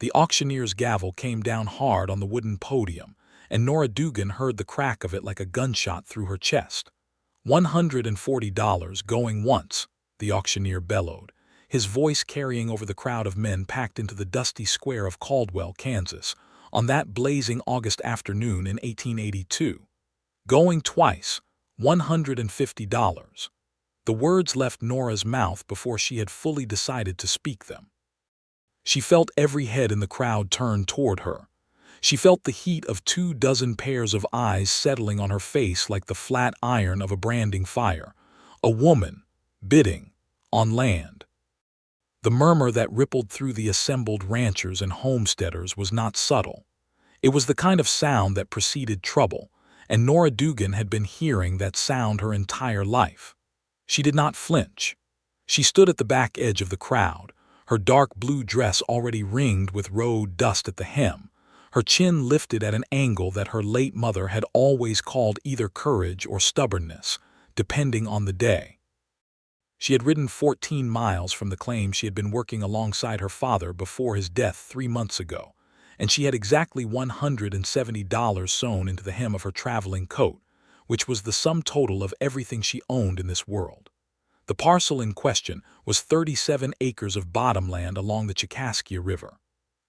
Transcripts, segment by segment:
The auctioneer's gavel came down hard on the wooden podium, and Nora Dugan heard the crack of it like a gunshot through her chest. $140 going once, the auctioneer bellowed, his voice carrying over the crowd of men packed into the dusty square of Caldwell, Kansas, on that blazing August afternoon in 1882. Going twice, $150. The words left Nora's mouth before she had fully decided to speak them. She felt every head in the crowd turn toward her. She felt the heat of 24 pairs of eyes settling on her face like the flat iron of a branding fire. A woman, bidding, on land. The murmur that rippled through the assembled ranchers and homesteaders was not subtle. It was the kind of sound that preceded trouble, and Nora Dugan had been hearing that sound her entire life. She did not flinch. She stood at the back edge of the crowd, her dark blue dress already ringed with road dust at the hem, her chin lifted at an angle that her late mother had always called either courage or stubbornness, depending on the day. She had ridden 14 miles from the claim she had been working alongside her father before his death 3 months ago, and she had exactly $170 sewn into the hem of her traveling coat, which was the sum total of everything she owned in this world. The parcel in question was 37 acres of bottomland along the Chicaskia River.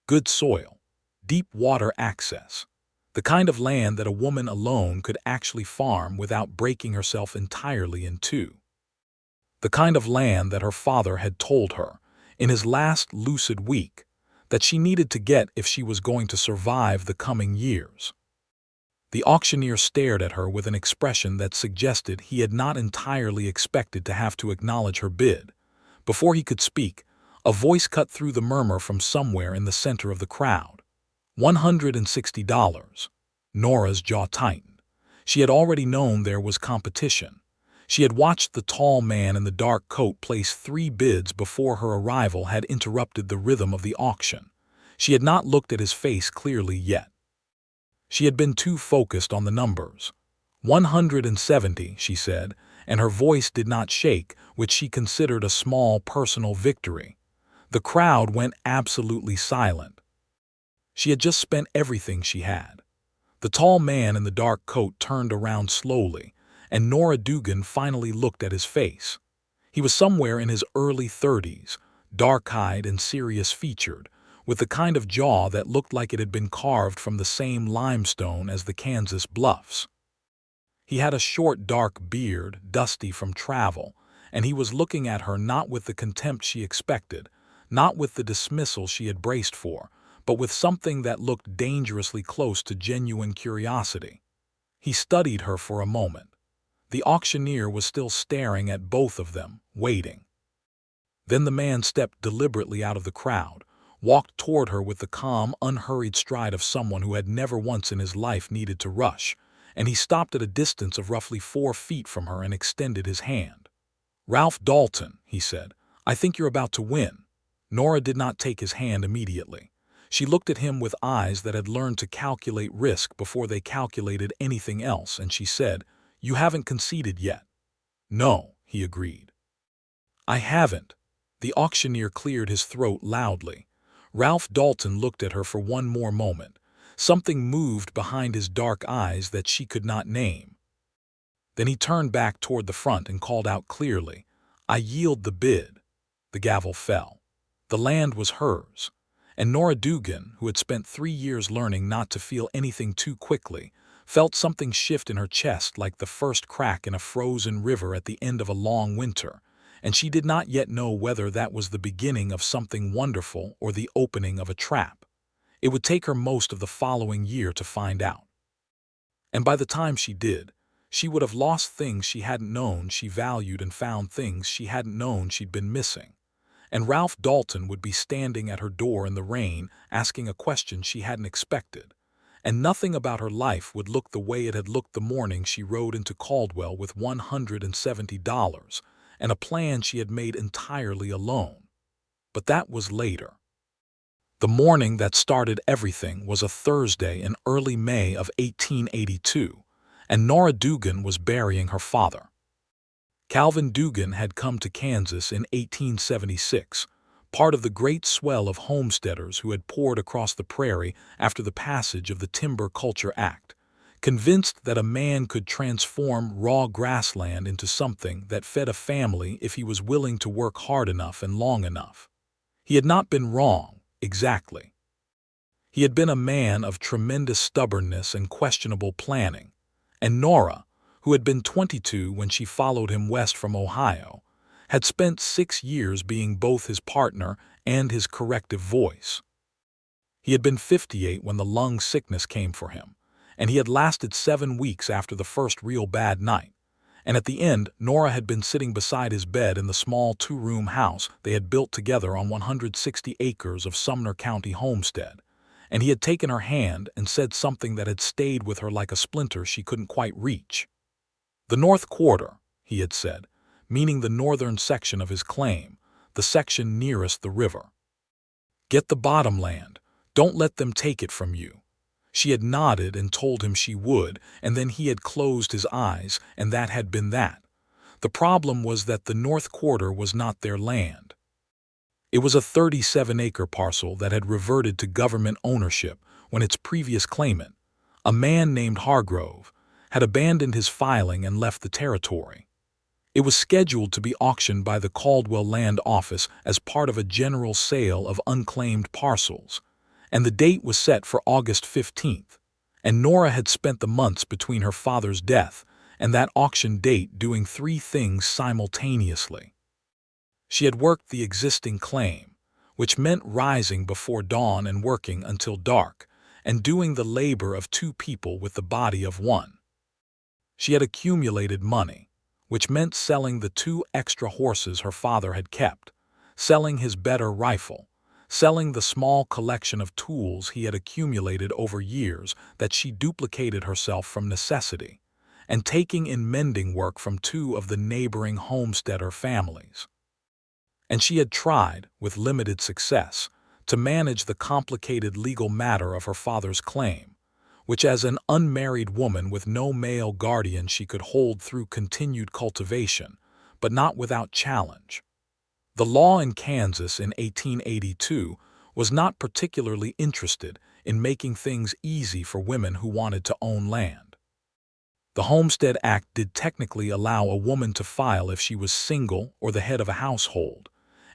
Good soil, deep water access, the kind of land that a woman alone could actually farm without breaking herself entirely in two. The kind of land that her father had told her, in his last lucid week, that she needed to get if she was going to survive the coming years. The auctioneer stared at her with an expression that suggested he had not entirely expected to have to acknowledge her bid. Before he could speak, a voice cut through the murmur from somewhere in the center of the crowd. $160. Nora's jaw tightened. She had already known there was competition. She had watched the tall man in the dark coat place 3 bids before her arrival had interrupted the rhythm of the auction. She had not looked at his face clearly yet. She had been too focused on the numbers. 170, she said, and her voice did not shake, which she considered a small personal victory. The crowd went absolutely silent. She had just spent everything she had. The tall man in the dark coat turned around slowly, and Nora Dugan finally looked at his face. He was somewhere in his early 30s, dark-eyed and serious-featured, with the kind of jaw that looked like it had been carved from the same limestone as the Kansas bluffs. He had a short dark beard, dusty from travel, and he was looking at her not with the contempt she expected, not with the dismissal she had braced for, but with something that looked dangerously close to genuine curiosity. He studied her for a moment. The auctioneer was still staring at both of them, waiting. Then the man stepped deliberately out of the crowd, walked toward her with the calm, unhurried stride of someone who had never once in his life needed to rush, and he stopped at a distance of roughly 4 feet from her and extended his hand. "Ralph Dalton," he said, "I think you're about to win." Nora did not take his hand immediately. She looked at him with eyes that had learned to calculate risk before they calculated anything else, and she said, "You haven't conceded yet." "No," he agreed. "I haven't." The auctioneer cleared his throat loudly. Ralph Dalton looked at her for one more moment. Something moved behind his dark eyes that she could not name. Then he turned back toward the front and called out clearly, "I yield the bid." The gavel fell. The land was hers. And Nora Dugan, who had spent 3 years learning not to feel anything too quickly, felt something shift in her chest like the first crack in a frozen river at the end of a long winter, and she did not yet know whether that was the beginning of something wonderful or the opening of a trap. It would take her most of the following year to find out. And by the time she did, she would have lost things she hadn't known she valued and found things she hadn't known she'd been missing. And Ralph Dalton would be standing at her door in the rain asking a question she hadn't expected. And nothing about her life would look the way it had looked the morning she rode into Caldwell with $170 and a plan she had made entirely alone. But that was later. The morning that started everything was a Thursday in early May of 1882, and Nora Dugan was burying her father. Calvin Dugan had come to Kansas in 1876, part of the great swell of homesteaders who had poured across the prairie after the passage of the Timber Culture Act, convinced that a man could transform raw grassland into something that fed a family if he was willing to work hard enough and long enough. He had not been wrong, exactly. He had been a man of tremendous stubbornness and questionable planning, and Nora, who had been 22 when she followed him west from Ohio, had spent 6 years being both his partner and his corrective voice. He had been 58 when the lung sickness came for him, and he had lasted 7 weeks after the first real bad night. And at the end, Nora had been sitting beside his bed in the small 2-room house they had built together on 160 acres of Sumner County homestead, and he had taken her hand and said something that had stayed with her like a splinter she couldn't quite reach. "The North Quarter," he had said, meaning the northern section of his claim, the section nearest the river. "Get the bottomland. Don't let them take it from you." She had nodded and told him she would, and then he had closed his eyes, and that had been that. The problem was that the North Quarter was not their land. It was a 37-acre parcel that had reverted to government ownership when its previous claimant, a man named Hargrove, had abandoned his filing and left the territory. It was scheduled to be auctioned by the Caldwell Land Office as part of a general sale of unclaimed parcels, and the date was set for August 15th, and Nora had spent the months between her father's death and that auction date doing 3 things simultaneously. She had worked the existing claim, which meant rising before dawn and working until dark, and doing the labor of 2 people with the body of 1. She had accumulated money, which meant selling the 2 extra horses her father had kept, selling his better rifle, selling the small collection of tools he had accumulated over years that she duplicated herself from necessity, and taking in mending work from 2 of the neighboring homesteader families. And she had tried, with limited success, to manage the complicated legal matter of her father's claim, which as an unmarried woman with no male guardian she could hold through continued cultivation, but not without challenge. The law in Kansas in 1882 was not particularly interested in making things easy for women who wanted to own land. The Homestead Act did technically allow a woman to file if she was single or the head of a household,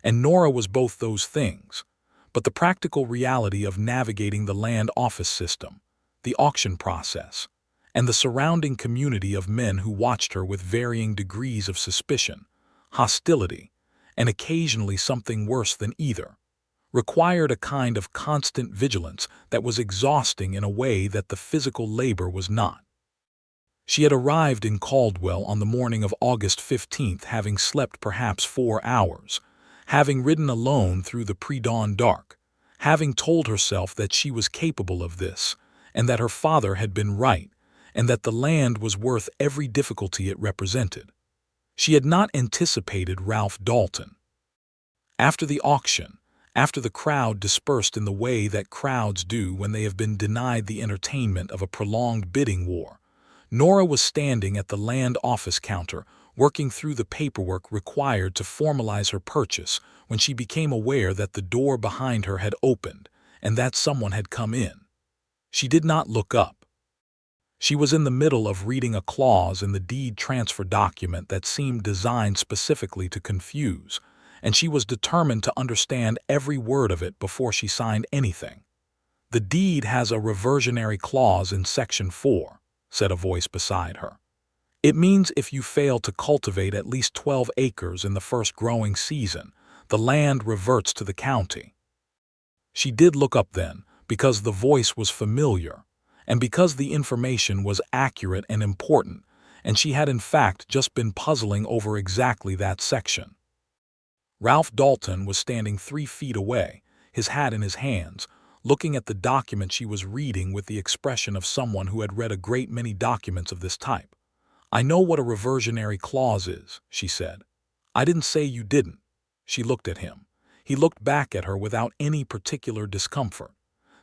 and Nora was both those things, but the practical reality of navigating the land office system, the auction process, and the surrounding community of men who watched her with varying degrees of suspicion, hostility, and occasionally something worse than either, required a kind of constant vigilance that was exhausting in a way that the physical labor was not. She had arrived in Caldwell on the morning of August 15th, having slept perhaps 4 hours, having ridden alone through the pre-dawn dark, having told herself that she was capable of this, and that her father had been right, and that the land was worth every difficulty it represented. She had not anticipated Ralph Dalton. After the auction, after the crowd dispersed in the way that crowds do when they have been denied the entertainment of a prolonged bidding war, Nora was standing at the land office counter, working through the paperwork required to formalize her purchase, when she became aware that the door behind her had opened and that someone had come in. She did not look up. She was in the middle of reading a clause in the deed transfer document that seemed designed specifically to confuse, and she was determined to understand every word of it before she signed anything. "The deed has a reversionary clause in Section 4, said a voice beside her. "It means if you fail to cultivate at least 12 acres in the first growing season, the land reverts to the county." She did look up then, because the voice was familiar, and because the information was accurate and important, and she had in fact just been puzzling over exactly that section. Ralph Dalton was standing 3 feet away, his hat in his hands, looking at the document she was reading with the expression of someone who had read a great many documents of this type. "I know what a reversionary clause is," she said. "I didn't say you didn't." She looked at him. He looked back at her without any particular discomfort.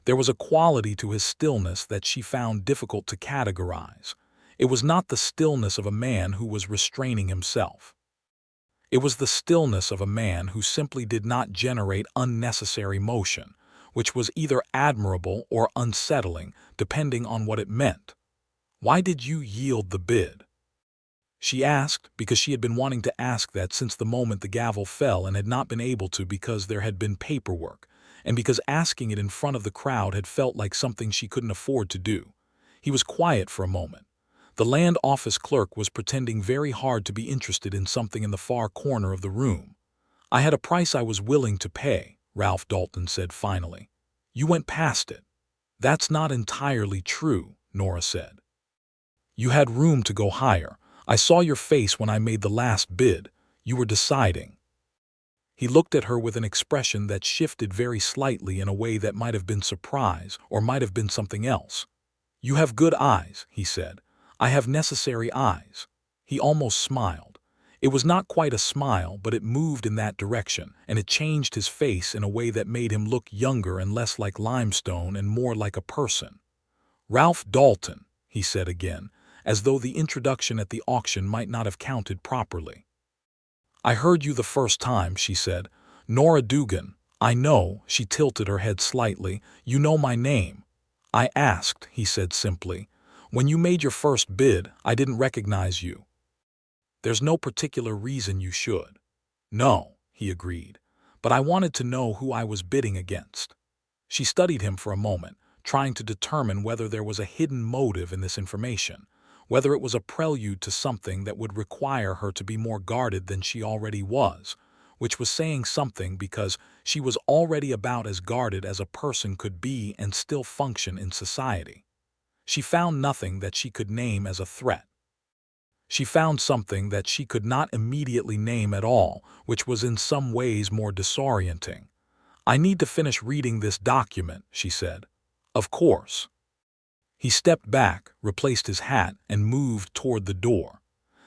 There was a quality to his stillness that she found difficult to categorize. It was not the stillness of a man who was restraining himself. It was the stillness of a man who simply did not generate unnecessary motion, which was either admirable or unsettling, depending on what it meant. "Why did you yield the bid?" she asked, because she had been wanting to ask that since the moment the gavel fell and had not been able to because there had been paperwork, and because asking it in front of the crowd had felt like something she couldn't afford to do. He was quiet for a moment. The land office clerk was pretending very hard to be interested in something in the far corner of the room. "I had a price I was willing to pay," Ralph Dalton said finally. "You went past it." "That's not entirely true," Nora said. "You had room to go higher. I saw your face when I made the last bid. You were deciding." He looked at her with an expression that shifted very slightly in a way that might have been surprise or might have been something else. "You have good eyes," he said. "I have necessary eyes." He almost smiled. It was not quite a smile, but it moved in that direction, and it changed his face in a way that made him look younger and less like limestone and more like a person. "Ralph Dalton," he said again, as though the introduction at the auction might not have counted properly. "I heard you the first time," she said. "Nora Dugan. I know," she tilted her head slightly. "You know my name." "I asked," he said simply. "When you made your first bid, I didn't recognize you." "There's no particular reason you should." "No," he agreed. "But I wanted to know who I was bidding against." She studied him for a moment, trying to determine whether there was a hidden motive in this information, whether it was a prelude to something that would require her to be more guarded than she already was, which was saying something because she was already about as guarded as a person could be and still function in society. She found nothing that she could name as a threat. She found something that she could not immediately name at all, which was in some ways more disorienting. "I need to finish reading this document," she said. "Of course." He stepped back, replaced his hat, and moved toward the door.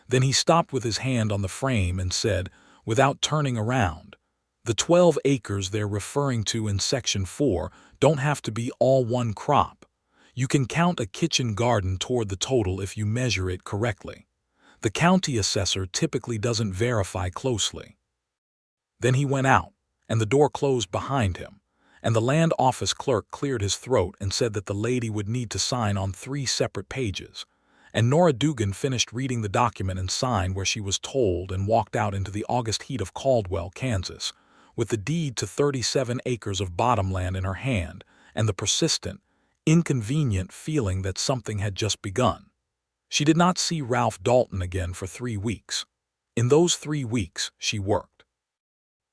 Then he stopped with his hand on the frame and said, without turning around, "The 12 acres they're referring to in Section 4 don't have to be all one crop. You can count a kitchen garden toward the total if you measure it correctly. The county assessor typically doesn't verify closely." Then he went out, and the door closed behind him, and the land office clerk cleared his throat and said that the lady would need to sign on 3 separate pages. And Nora Dugan finished reading the document and signed where she was told and walked out into the August heat of Caldwell, Kansas, with the deed to 37 acres of bottomland in her hand and the persistent, inconvenient feeling that something had just begun. She did not see Ralph Dalton again for 3 weeks. In those 3 weeks, she worked.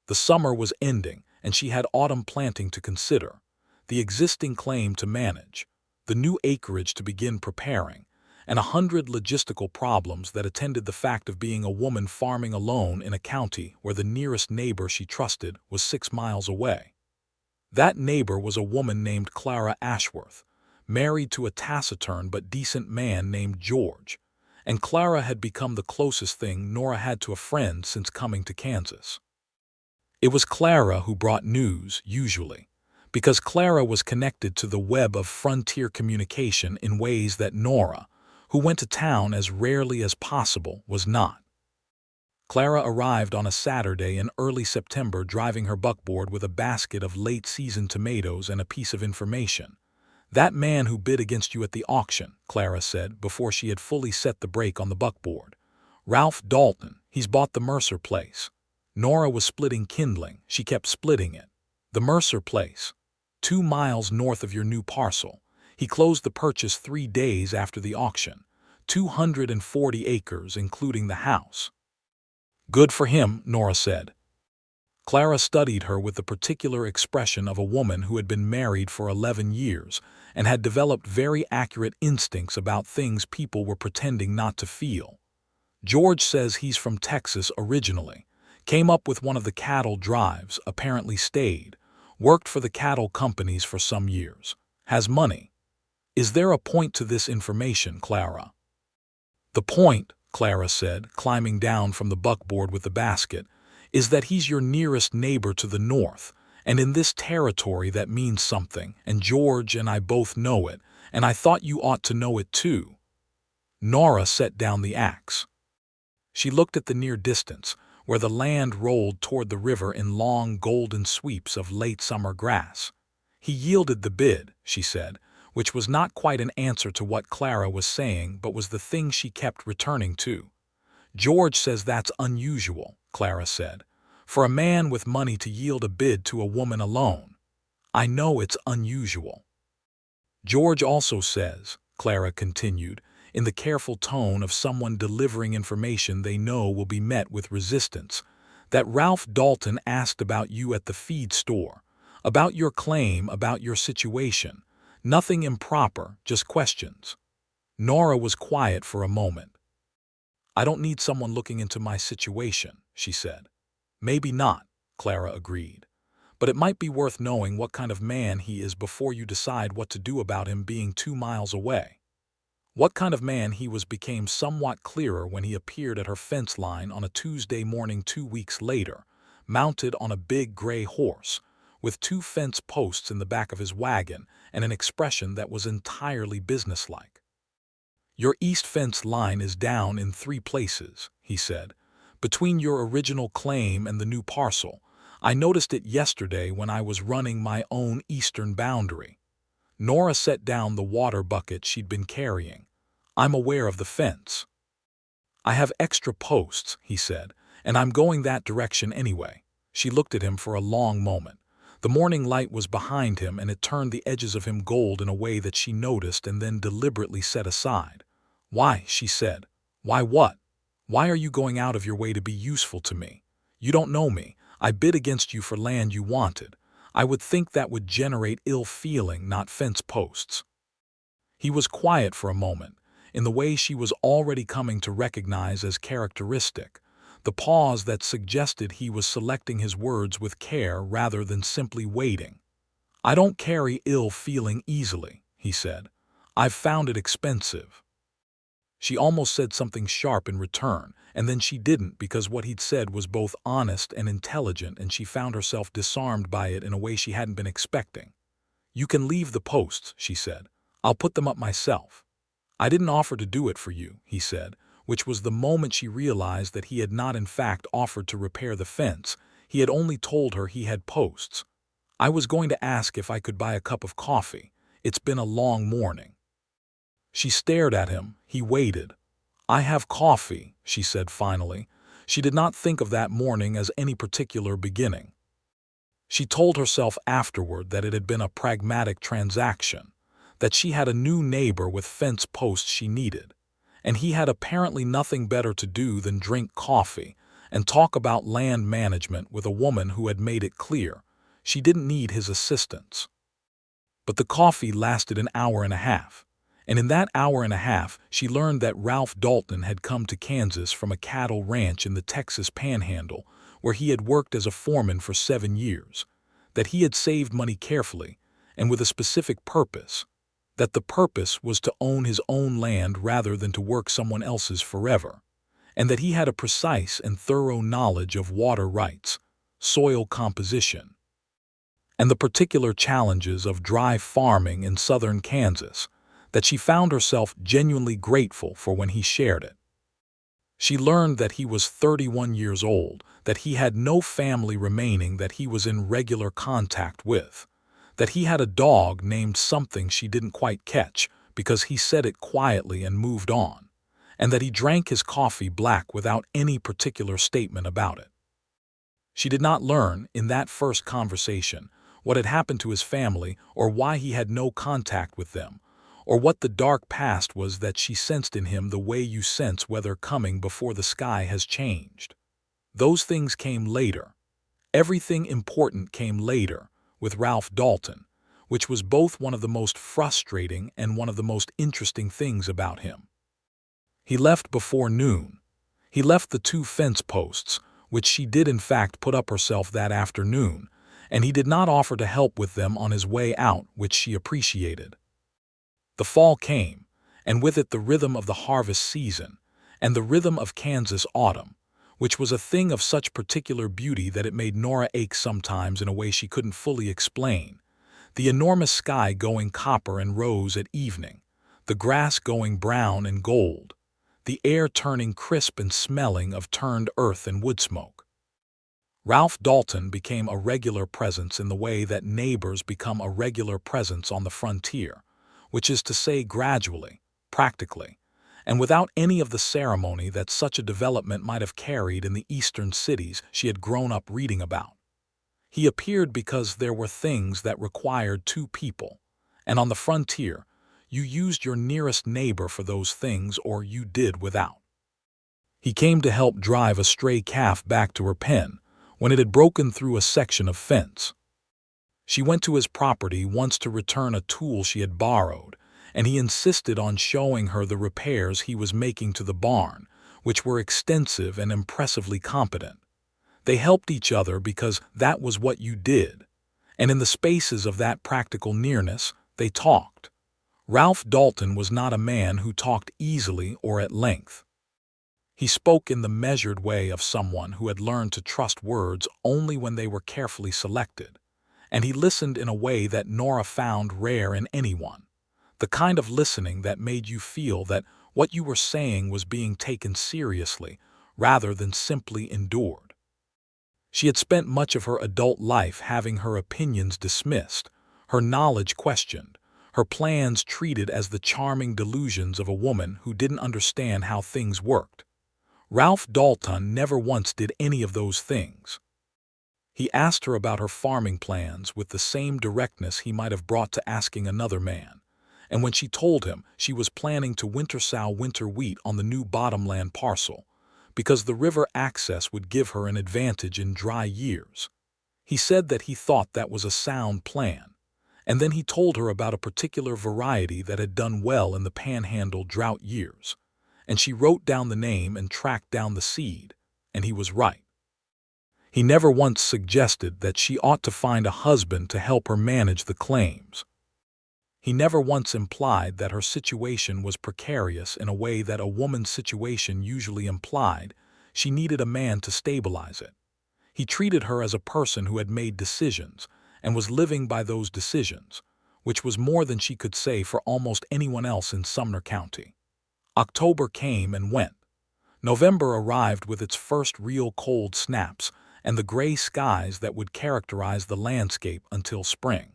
The summer was ending, and she had autumn planting to consider, the existing claim to manage, the new acreage to begin preparing, and 100 logistical problems that attended the fact of being a woman farming alone in a county where the nearest neighbor she trusted was 6 miles away. That neighbor was a woman named Clara Ashworth, married to a taciturn but decent man named George, and Clara had become the closest thing Nora had to a friend since coming to Kansas. It was Clara who brought news, usually, because Clara was connected to the web of frontier communication in ways that Nora, who went to town as rarely as possible, was not. Clara arrived on a Saturday in early September driving her buckboard with a basket of late-season tomatoes and a piece of information. "That man who bid against you at the auction," Clara said before she had fully set the brake on the buckboard. "Ralph Dalton, he's bought the Mercer place." Nora was splitting kindling. She kept splitting it. "The Mercer place. 2 miles north of your new parcel. He closed the purchase 3 days after the auction. 240 acres, including the house." "Good for him," Nora said. Clara studied her with the particular expression of a woman who had been married for 11 years and had developed very accurate instincts about things people were pretending not to feel. "George says he's from Texas originally. Came up with one of the cattle drives, apparently stayed. Worked for the cattle companies for some years. Has money." "Is there a point to this information, Clara?" "The point," Clara said, climbing down from the buckboard with the basket, "is that he's your nearest neighbor to the north, and in this territory that means something, and George and I both know it, and I thought you ought to know it too." Nora set down the axe. She looked at the near distance, where the land rolled toward the river in long golden sweeps of late summer grass. He yielded the bid, she said, which was not quite an answer to what Clara was saying but was the thing she kept returning to. George says that's unusual, Clara said, for a man with money to yield a bid to a woman alone. I know it's unusual. George also says, Clara continued, in the careful tone of someone delivering information they know will be met with resistance, that Ralph Dalton asked about you at the feed store, about your claim, about your situation. Nothing improper, just questions. Nora was quiet for a moment. I don't need someone looking into my situation, she said. Maybe not, Clara agreed. But it might be worth knowing what kind of man he is before you decide what to do about him being 2 miles away. What kind of man he was became somewhat clearer when he appeared at her fence line on a Tuesday morning 2 weeks later, mounted on a big gray horse, with 2 fence posts in the back of his wagon and an expression that was entirely businesslike. Your east fence line is down in 3 places, he said, between your original claim and the new parcel. I noticed it yesterday when I was running my own eastern boundary. Nora set down the water bucket she'd been carrying. I'm aware of the fence. I have extra posts, he said, and I'm going that direction anyway. She looked at him for a long moment. The morning light was behind him and it turned the edges of him gold in a way that she noticed and then deliberately set aside. Why, she said. Why what? Why are you going out of your way to be useful to me? You don't know me. I bid against you for land you wanted. I would think that would generate ill feeling, not fence posts. He was quiet for a moment, in the way she was already coming to recognize as characteristic, the pause that suggested he was selecting his words with care rather than simply waiting. I don't carry ill feeling easily, he said. I've found it expensive. She almost said something sharp in return, and then she didn't because what he'd said was both honest and intelligent, and she found herself disarmed by it in a way she hadn't been expecting. You can leave the posts, she said. I'll put them up myself. I didn't offer to do it for you, he said, which was the moment she realized that he had not in fact offered to repair the fence. He had only told her he had posts. I was going to ask if I could buy a cup of coffee. It's been a long morning. She stared at him. He waited. I have coffee, she said finally. She did not think of that morning as any particular beginning. She told herself afterward that it had been a pragmatic transaction, that she had a new neighbor with fence posts she needed, and he had apparently nothing better to do than drink coffee and talk about land management with a woman who had made it clear she didn't need his assistance. But the coffee lasted an hour and a half. And in that hour and a half, she learned that Ralph Dalton had come to Kansas from a cattle ranch in the Texas Panhandle, where he had worked as a foreman for 7 years, that he had saved money carefully and with a specific purpose, that the purpose was to own his own land rather than to work someone else's forever, and that he had a precise and thorough knowledge of water rights, soil composition, and the particular challenges of dry farming in southern Kansas, that she found herself genuinely grateful for when he shared it. She learned that he was 31 years old, that he had no family remaining that he was in regular contact with, that he had a dog named something she didn't quite catch because he said it quietly and moved on, and that he drank his coffee black without any particular statement about it. She did not learn, in that first conversation, what had happened to his family or why he had no contact with them, or what the dark past was that she sensed in him the way you sense weather coming before the sky has changed. Those things came later. Everything important came later, with Ralph Dalton, which was both one of the most frustrating and one of the most interesting things about him. He left before noon. He left the 2 fence posts, which she did in fact put up herself that afternoon, and he did not offer to help with them on his way out, which she appreciated. The fall came, and with it the rhythm of the harvest season, and the rhythm of Kansas autumn, which was a thing of such particular beauty that it made Nora ache sometimes in a way she couldn't fully explain. The enormous sky going copper and rose at evening, the grass going brown and gold, the air turning crisp and smelling of turned earth and wood smoke. Ralph Dalton became a regular presence in the way that neighbors become a regular presence on the frontier, which is to say gradually, practically, and without any of the ceremony that such a development might have carried in the eastern cities she had grown up reading about. He appeared because there were things that required two people, and on the frontier, you used your nearest neighbor for those things or you did without. He came to help drive a stray calf back to her pen when it had broken through a section of fence. She went to his property once to return a tool she had borrowed, and he insisted on showing her the repairs he was making to the barn, which were extensive and impressively competent. They helped each other because that was what you did, and in the spaces of that practical nearness, they talked. Ralph Dalton was not a man who talked easily or at length. He spoke in the measured way of someone who had learned to trust words only when they were carefully selected, and he listened in a way that Nora found rare in anyone, the kind of listening that made you feel that what you were saying was being taken seriously rather than simply endured. She had spent much of her adult life having her opinions dismissed, her knowledge questioned, her plans treated as the charming delusions of a woman who didn't understand how things worked. Ralph Dalton never once did any of those things. He asked her about her farming plans with the same directness he might have brought to asking another man, and when she told him she was planning to winter-sow winter wheat on the new bottomland parcel, because the river access would give her an advantage in dry years, he said that he thought that was a sound plan, and then he told her about a particular variety that had done well in the panhandle drought years, and she wrote down the name and tracked down the seed, and he was right. He never once suggested that she ought to find a husband to help her manage the claims. He never once implied that her situation was precarious in a way that a woman's situation usually implied. She needed a man to stabilize it. He treated her as a person who had made decisions and was living by those decisions, which was more than she could say for almost anyone else in Sumner County. October came and went. November arrived with its first real cold snaps and the gray skies that would characterize the landscape until spring.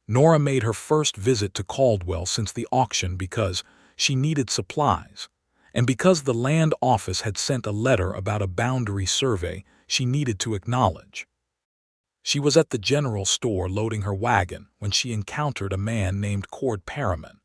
Nora made her first visit to Caldwell since the auction because she needed supplies, and because the land office had sent a letter about a boundary survey she needed to acknowledge. She was at the general store loading her wagon when she encountered a man named Cord Perriman,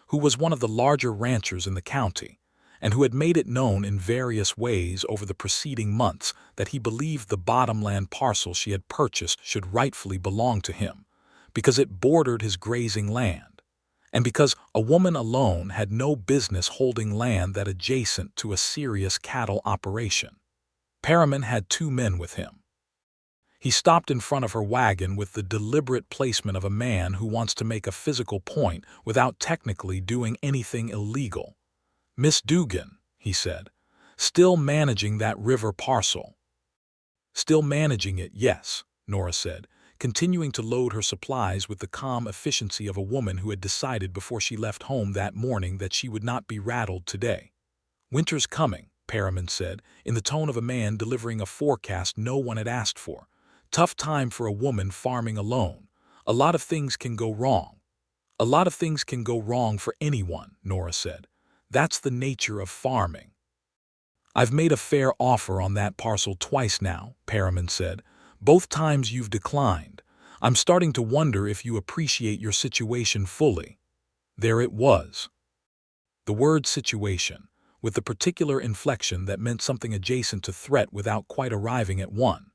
who was one of the larger ranchers in the county, and who had made it known in various ways over the preceding months that he believed the bottomland parcel she had purchased should rightfully belong to him, because it bordered his grazing land, and because a woman alone had no business holding land that adjacent to a serious cattle operation. Perriman had 2 men with him. He stopped in front of her wagon with the deliberate placement of a man who wants to make a physical point without technically doing anything illegal. "Miss Dugan," he said, "still managing that river parcel?" "Still managing it, yes," Nora said, continuing to load her supplies with the calm efficiency of a woman who had decided before she left home that morning that she would not be rattled today. "Winter's coming," Perriman said, in the tone of a man delivering a forecast no one had asked for. "Tough time for a woman farming alone. A lot of things can go wrong." "A lot of things can go wrong for anyone," Nora said. "That's the nature of farming." "I've made a fair offer on that parcel twice now," Perriman said. "Both times you've declined. I'm starting to wonder if you appreciate your situation fully." There it was. The word situation, with the particular inflection that meant something adjacent to threat without quite arriving at one.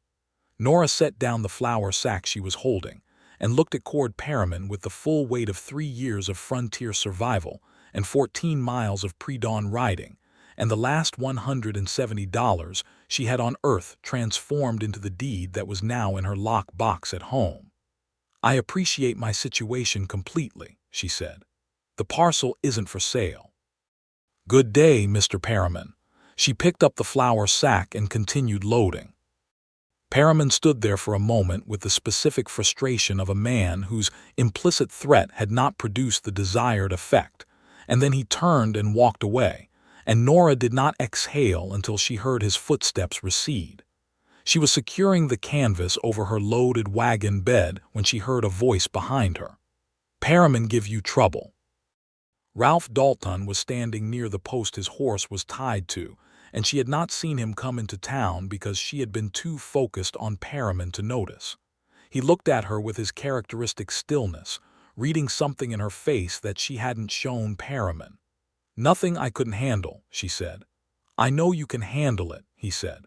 Nora set down the flour sack she was holding and looked at Cord Perriman with the full weight of 3 years of frontier survival and 14 miles of pre-dawn riding, and the last $170 she had on earth transformed into the deed that was now in her lock box at home. "I appreciate my situation completely," she said. "The parcel isn't for sale." "Good day, Mr. Perriman." She picked up the flour sack and continued loading. Perriman stood there for a moment with the specific frustration of a man whose implicit threat had not produced the desired effect, and then he turned and walked away, and Nora did not exhale until she heard his footsteps recede. She was securing the canvas over her loaded wagon bed when she heard a voice behind her. "Perriman give you trouble." Ralph Dalton was standing near the post his horse was tied to, and she had not seen him come into town because she had been too focused on Perriman to notice. He looked at her with his characteristic stillness, reading something in her face that she hadn't shown Perriman. "Nothing I couldn't handle," she said. "I know you can handle it," he said.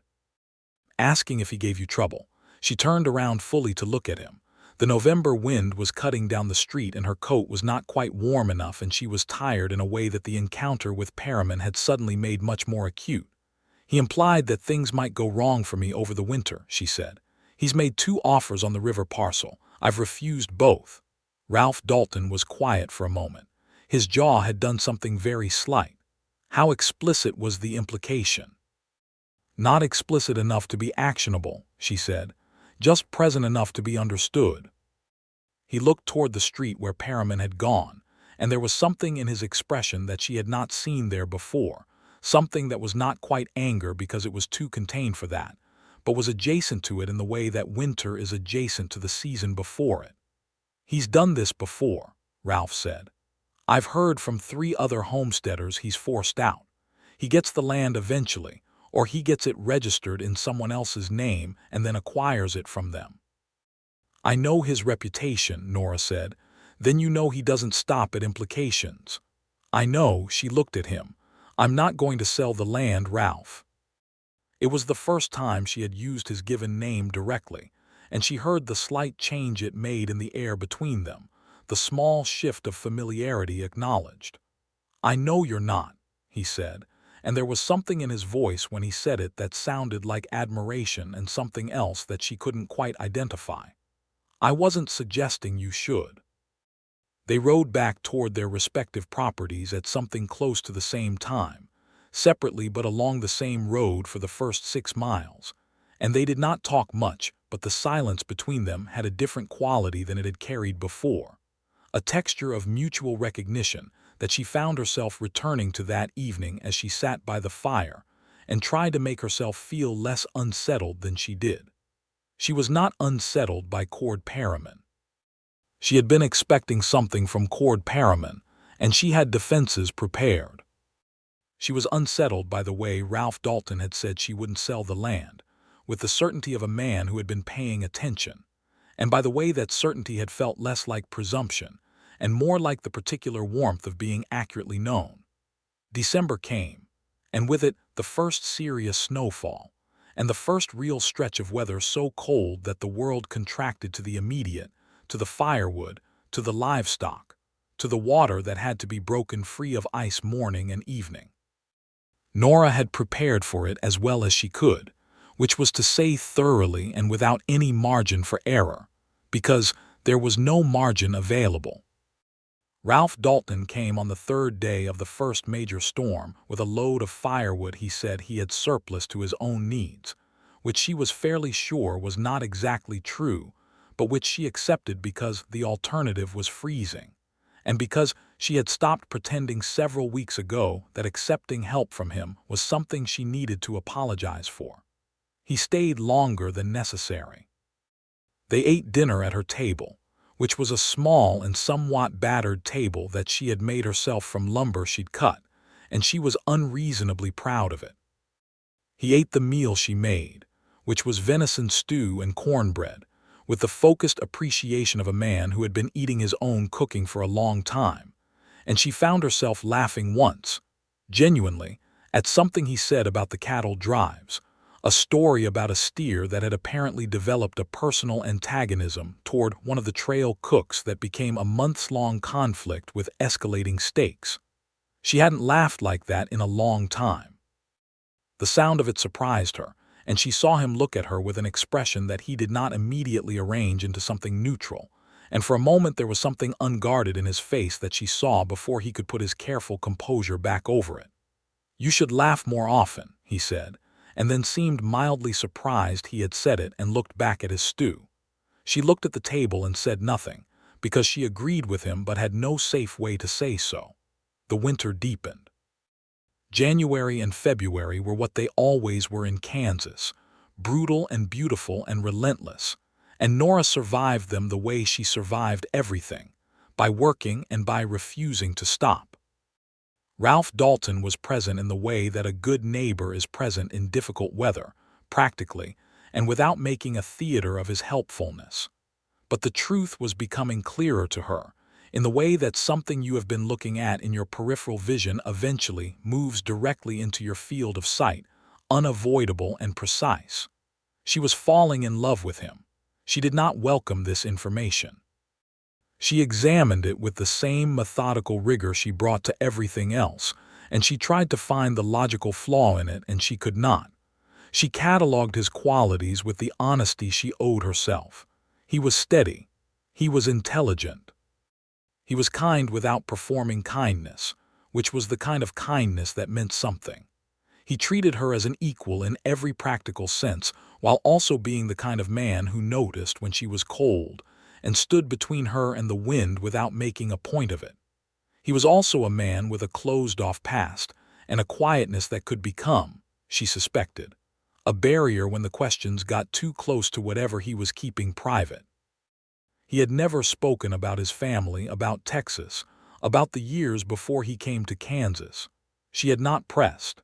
Asking if he gave you trouble, she turned around fully to look at him. The November wind was cutting down the street and her coat was not quite warm enough, and she was tired in a way that the encounter with Perriman had suddenly made much more acute. "He implied that things might go wrong for me over the winter," she said. "He's made 2 offers on the river parcel. I've refused both." Ralph Dalton was quiet for a moment. His jaw had done something very slight. How explicit was the implication? "Not explicit enough to be actionable," she said. "Just present enough to be understood." He looked toward the street where Perriman had gone, and there was something in his expression that she had not seen there before, something that was not quite anger because it was too contained for that, but was adjacent to it in the way that winter is adjacent to the season before it. "He's done this before," Ralph said. "I've heard from 3 other homesteaders he's forced out. He gets the land eventually, or he gets it registered in someone else's name and then acquires it from them." "I know his reputation," Nora said. "Then you know he doesn't stop at implications." "I know," she looked at him. "I'm not going to sell the land, Ralph." It was the first time she had used his given name directly, and she heard the slight change it made in the air between them, the small shift of familiarity acknowledged. "I know you're not," he said, and there was something in his voice when he said it that sounded like admiration and something else that she couldn't quite identify. "I wasn't suggesting you should." They rode back toward their respective properties at something close to the same time, separately but along the same road for the first 6 miles, and they did not talk much, but the silence between them had a different quality than it had carried before, a texture of mutual recognition that she found herself returning to that evening as she sat by the fire and tried to make herself feel less unsettled than she did. She was not unsettled by Cord Perriman. She had been expecting something from Cord Perriman, and she had defenses prepared. She was unsettled by the way Ralph Dalton had said she wouldn't sell the land, with the certainty of a man who had been paying attention, and by the way that certainty had felt less like presumption and more like the particular warmth of being accurately known. December came, and with it the first serious snowfall, and the first real stretch of weather so cold that the world contracted to the immediate, to the firewood, to the livestock, to the water that had to be broken free of ice morning and evening. Nora had prepared for it as well as she could, which was to say thoroughly and without any margin for error, because there was no margin available. Ralph Dalton came on the 3rd day of the first major storm with a load of firewood he said he had surplus to his own needs, which she was fairly sure was not exactly true, but which she accepted because the alternative was freezing, and because she had stopped pretending several weeks ago that accepting help from him was something she needed to apologize for. He stayed longer than necessary. They ate dinner at her table, which was a small and somewhat battered table that she had made herself from lumber she'd cut, and she was unreasonably proud of it. He ate the meal she made, which was venison stew and cornbread, with the focused appreciation of a man who had been eating his own cooking for a long time, and she found herself laughing once, genuinely, at something he said about the cattle drives, a story about a steer that had apparently developed a personal antagonism toward one of the trail cooks that became a months-long conflict with escalating stakes. She hadn't laughed like that in a long time. The sound of it surprised her, and she saw him look at her with an expression that he did not immediately arrange into something neutral, and for a moment there was something unguarded in his face that she saw before he could put his careful composure back over it. "You should laugh more often," he said, and then seemed mildly surprised he had said it and looked back at his stew. She looked at the table and said nothing, because she agreed with him but had no safe way to say so. The winter deepened. January and February were what they always were in Kansas, brutal and beautiful and relentless, and Nora survived them the way she survived everything, by working and by refusing to stop. Ralph Dalton was present in the way that a good neighbor is present in difficult weather, practically, and without making a theater of his helpfulness. But the truth was becoming clearer to her, in the way that something you have been looking at in your peripheral vision eventually moves directly into your field of sight, unavoidable and precise. She was falling in love with him. She did not welcome this information. She examined it with the same methodical rigor she brought to everything else, and she tried to find the logical flaw in it, and she could not. She catalogued his qualities with the honesty she owed herself. He was steady. He was intelligent. He was kind without performing kindness, which was the kind of kindness that meant something. He treated her as an equal in every practical sense, while also being the kind of man who noticed when she was cold and stood between her and the wind without making a point of it. He was also a man with a closed-off past and a quietness that could become, she suspected, a barrier when the questions got too close to whatever he was keeping private. He had never spoken about his family, about Texas, about the years before he came to Kansas. She had not pressed.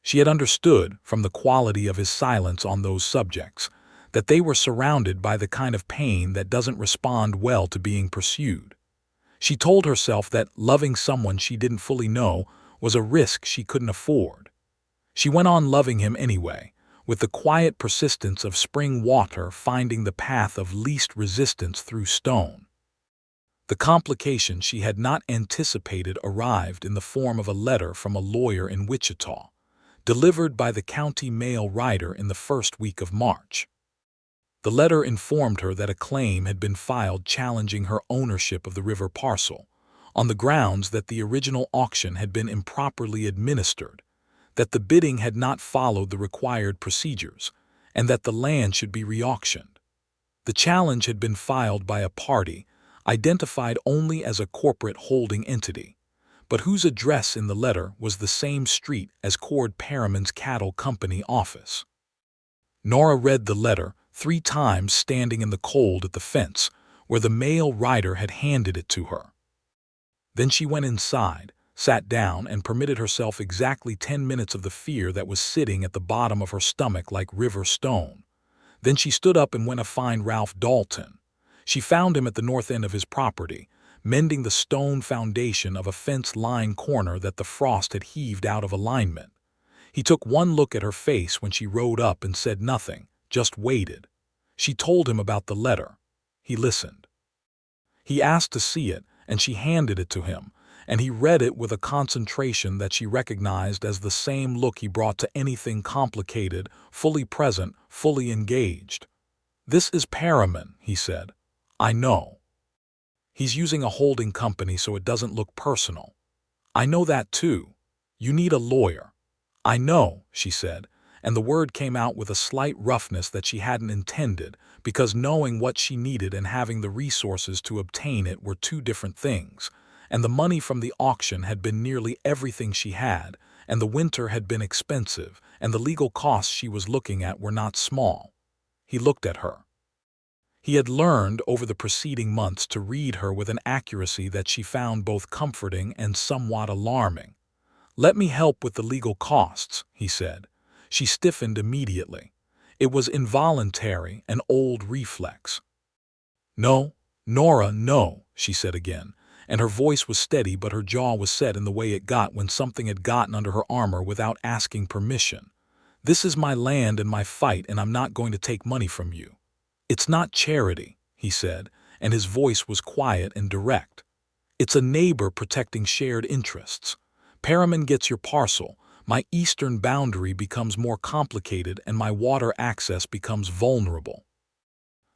She had understood, from the quality of his silence on those subjects, that they were surrounded by the kind of pain that doesn't respond well to being pursued. She told herself that loving someone she didn't fully know was a risk she couldn't afford. She went on loving him anyway, with the quiet persistence of spring water finding the path of least resistance through stone. The complication she had not anticipated arrived in the form of a letter from a lawyer in Wichita, delivered by the county mail rider in the first week of March. The letter informed her that a claim had been filed challenging her ownership of the river parcel, on the grounds that the original auction had been improperly administered, that the bidding had not followed the required procedures, and that the land should be re-auctioned. The challenge had been filed by a party identified only as a corporate holding entity, but whose address in the letter was the same street as Cord Perriman's cattle company office. Nora read the letter 3 times standing in the cold at the fence, where the mail rider had handed it to her. Then she went inside, sat down, and permitted herself exactly 10 minutes of the fear that was sitting at the bottom of her stomach like river stone. Then she stood up and went to find Ralph Dalton. She found him at the north end of his property, mending the stone foundation of a fence-lined corner that the frost had heaved out of alignment. He took one look at her face when she rode up and said nothing, just waited. She told him about the letter. He listened. He asked to see it, and she handed it to him, and he read it with a concentration that she recognized as the same look he brought to anything complicated, fully present, fully engaged. "This is Perriman," he said. "I know. He's using a holding company so it doesn't look personal. I know that too. You need a lawyer." "I know," she said, and the word came out with a slight roughness that she hadn't intended, because knowing what she needed and having the resources to obtain it were 2 different things, and the money from the auction had been nearly everything she had, and the winter had been expensive, and the legal costs she was looking at were not small. He looked at her. He had learned over the preceding months to read her with an accuracy that she found both comforting and somewhat alarming. "Let me help with the legal costs," he said. She stiffened immediately. It was involuntary, an old reflex. "No, Nora, no," she said again, and her voice was steady, but her jaw was set in the way it got when something had gotten under her armor without asking permission. "This is my land and my fight, and I'm not going to take money from you." "It's not charity," he said, and his voice was quiet and direct. "It's a neighbor protecting shared interests. Perriman gets your parcel, my eastern boundary becomes more complicated, and my water access becomes vulnerable.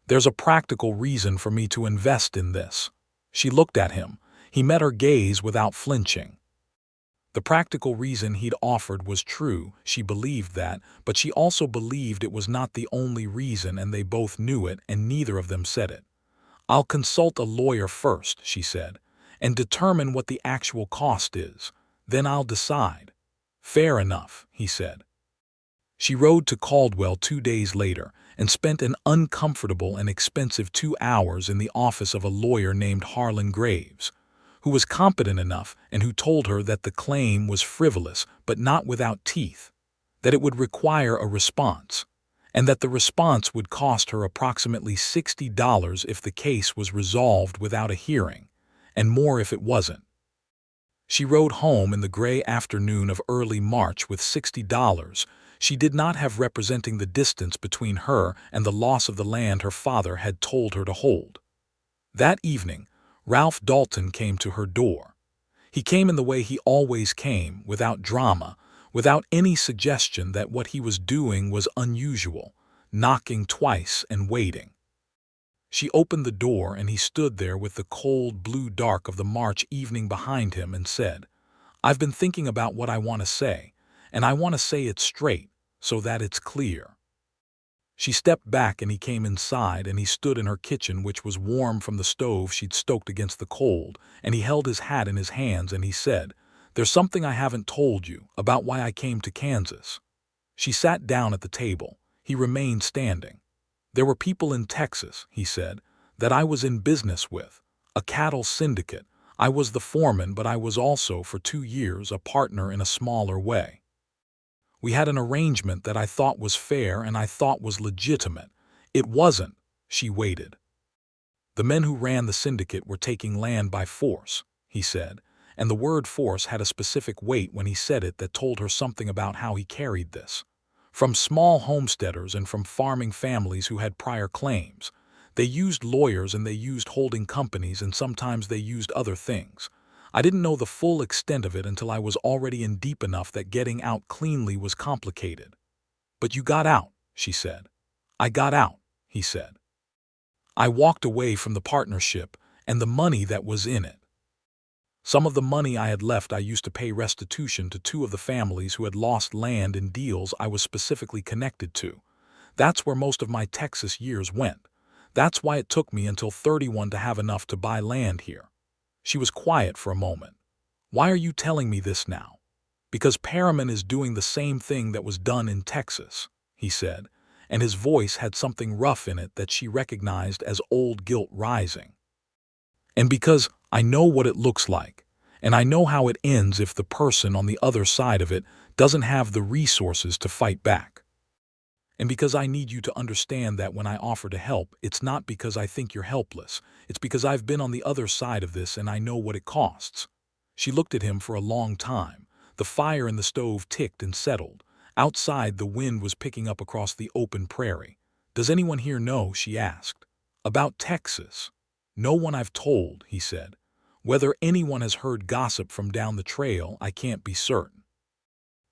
There's a practical reason for me to invest in this." She looked at him. He met her gaze without flinching. The practical reason he'd offered was true, she believed that, but she also believed it was not the only reason, and they both knew it, and neither of them said it. "I'll consult a lawyer first," she said, "and determine what the actual cost is. Then I'll decide." "Fair enough," he said. She rode to Caldwell 2 days later and spent an uncomfortable and expensive 2 hours in the office of a lawyer named Harlan Graves, who was competent enough and who told her that the claim was frivolous but not without teeth, that it would require a response, and that the response would cost her approximately $60 if the case was resolved without a hearing, and more if it wasn't. She rode home in the gray afternoon of early March with $60 she did not have representing the distance between her and the loss of the land her father had told her to hold. That evening, Ralph Dalton came to her door. He came in the way he always came, without drama, without any suggestion that what he was doing was unusual, knocking twice and waiting. She opened the door and he stood there with the cold blue dark of the March evening behind him and said, "I've been thinking about what I want to say, and I want to say it straight, so that it's clear." She stepped back and he came inside and he stood in her kitchen, which was warm from the stove she'd stoked against the cold, and he held his hat in his hands and he said, "There's something I haven't told you about why I came to Kansas." She sat down at the table. He remained standing. "There were people in Texas," he said, "that I was in business with, a cattle syndicate. I was the foreman, but I was also for 2 years a partner in a smaller way. We had an arrangement that I thought was fair and I thought was legitimate. It wasn't." She waited. "The men who ran the syndicate were taking land by force," he said, and the word force had a specific weight when he said it that told her something about how he carried this. From small homesteaders and from farming families who had prior claims. They used lawyers and they used holding companies and sometimes they used other things. I didn't know the full extent of it until I was already in deep enough that getting out cleanly was complicated. "But you got out," she said. "I got out," he said. "I walked away from the partnership and the money that was in it. Some of the money I had left I used to pay restitution to 2 of the families who had lost land in deals I was specifically connected to. That's where most of my Texas years went. That's why it took me until 31 to have enough to buy land here." She was quiet for a moment. "Why are you telling me this now?" "Because Perriman is doing the same thing that was done in Texas," he said, and his voice had something rough in it that she recognized as old guilt rising. "And because I know what it looks like, and I know how it ends if the person on the other side of it doesn't have the resources to fight back. And because I need you to understand that when I offer to help, it's not because I think you're helpless. It's because I've been on the other side of this and I know what it costs." She looked at him for a long time. The fire in the stove ticked and settled. Outside, the wind was picking up across the open prairie. "Does anyone here know?" she asked. "About Texas?" "No one I've told," he said. "Whether anyone has heard gossip from down the trail, I can't be certain."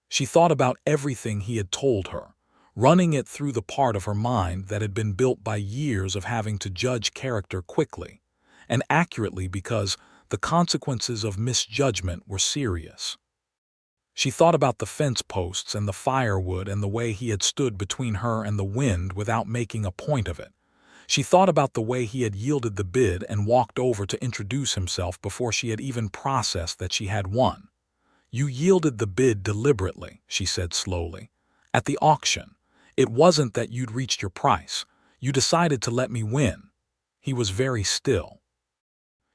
She thought about everything he had told her, running it through the part of her mind that had been built by years of having to judge character quickly and accurately because the consequences of misjudgment were serious. She thought about the fence posts and the firewood and the way he had stood between her and the wind without making a point of it. She thought about the way he had yielded the bid and walked over to introduce himself before she had even processed that she had won. "You yielded the bid deliberately," she said slowly. "At the auction. It wasn't that you'd reached your price. You decided to let me win." He was very still.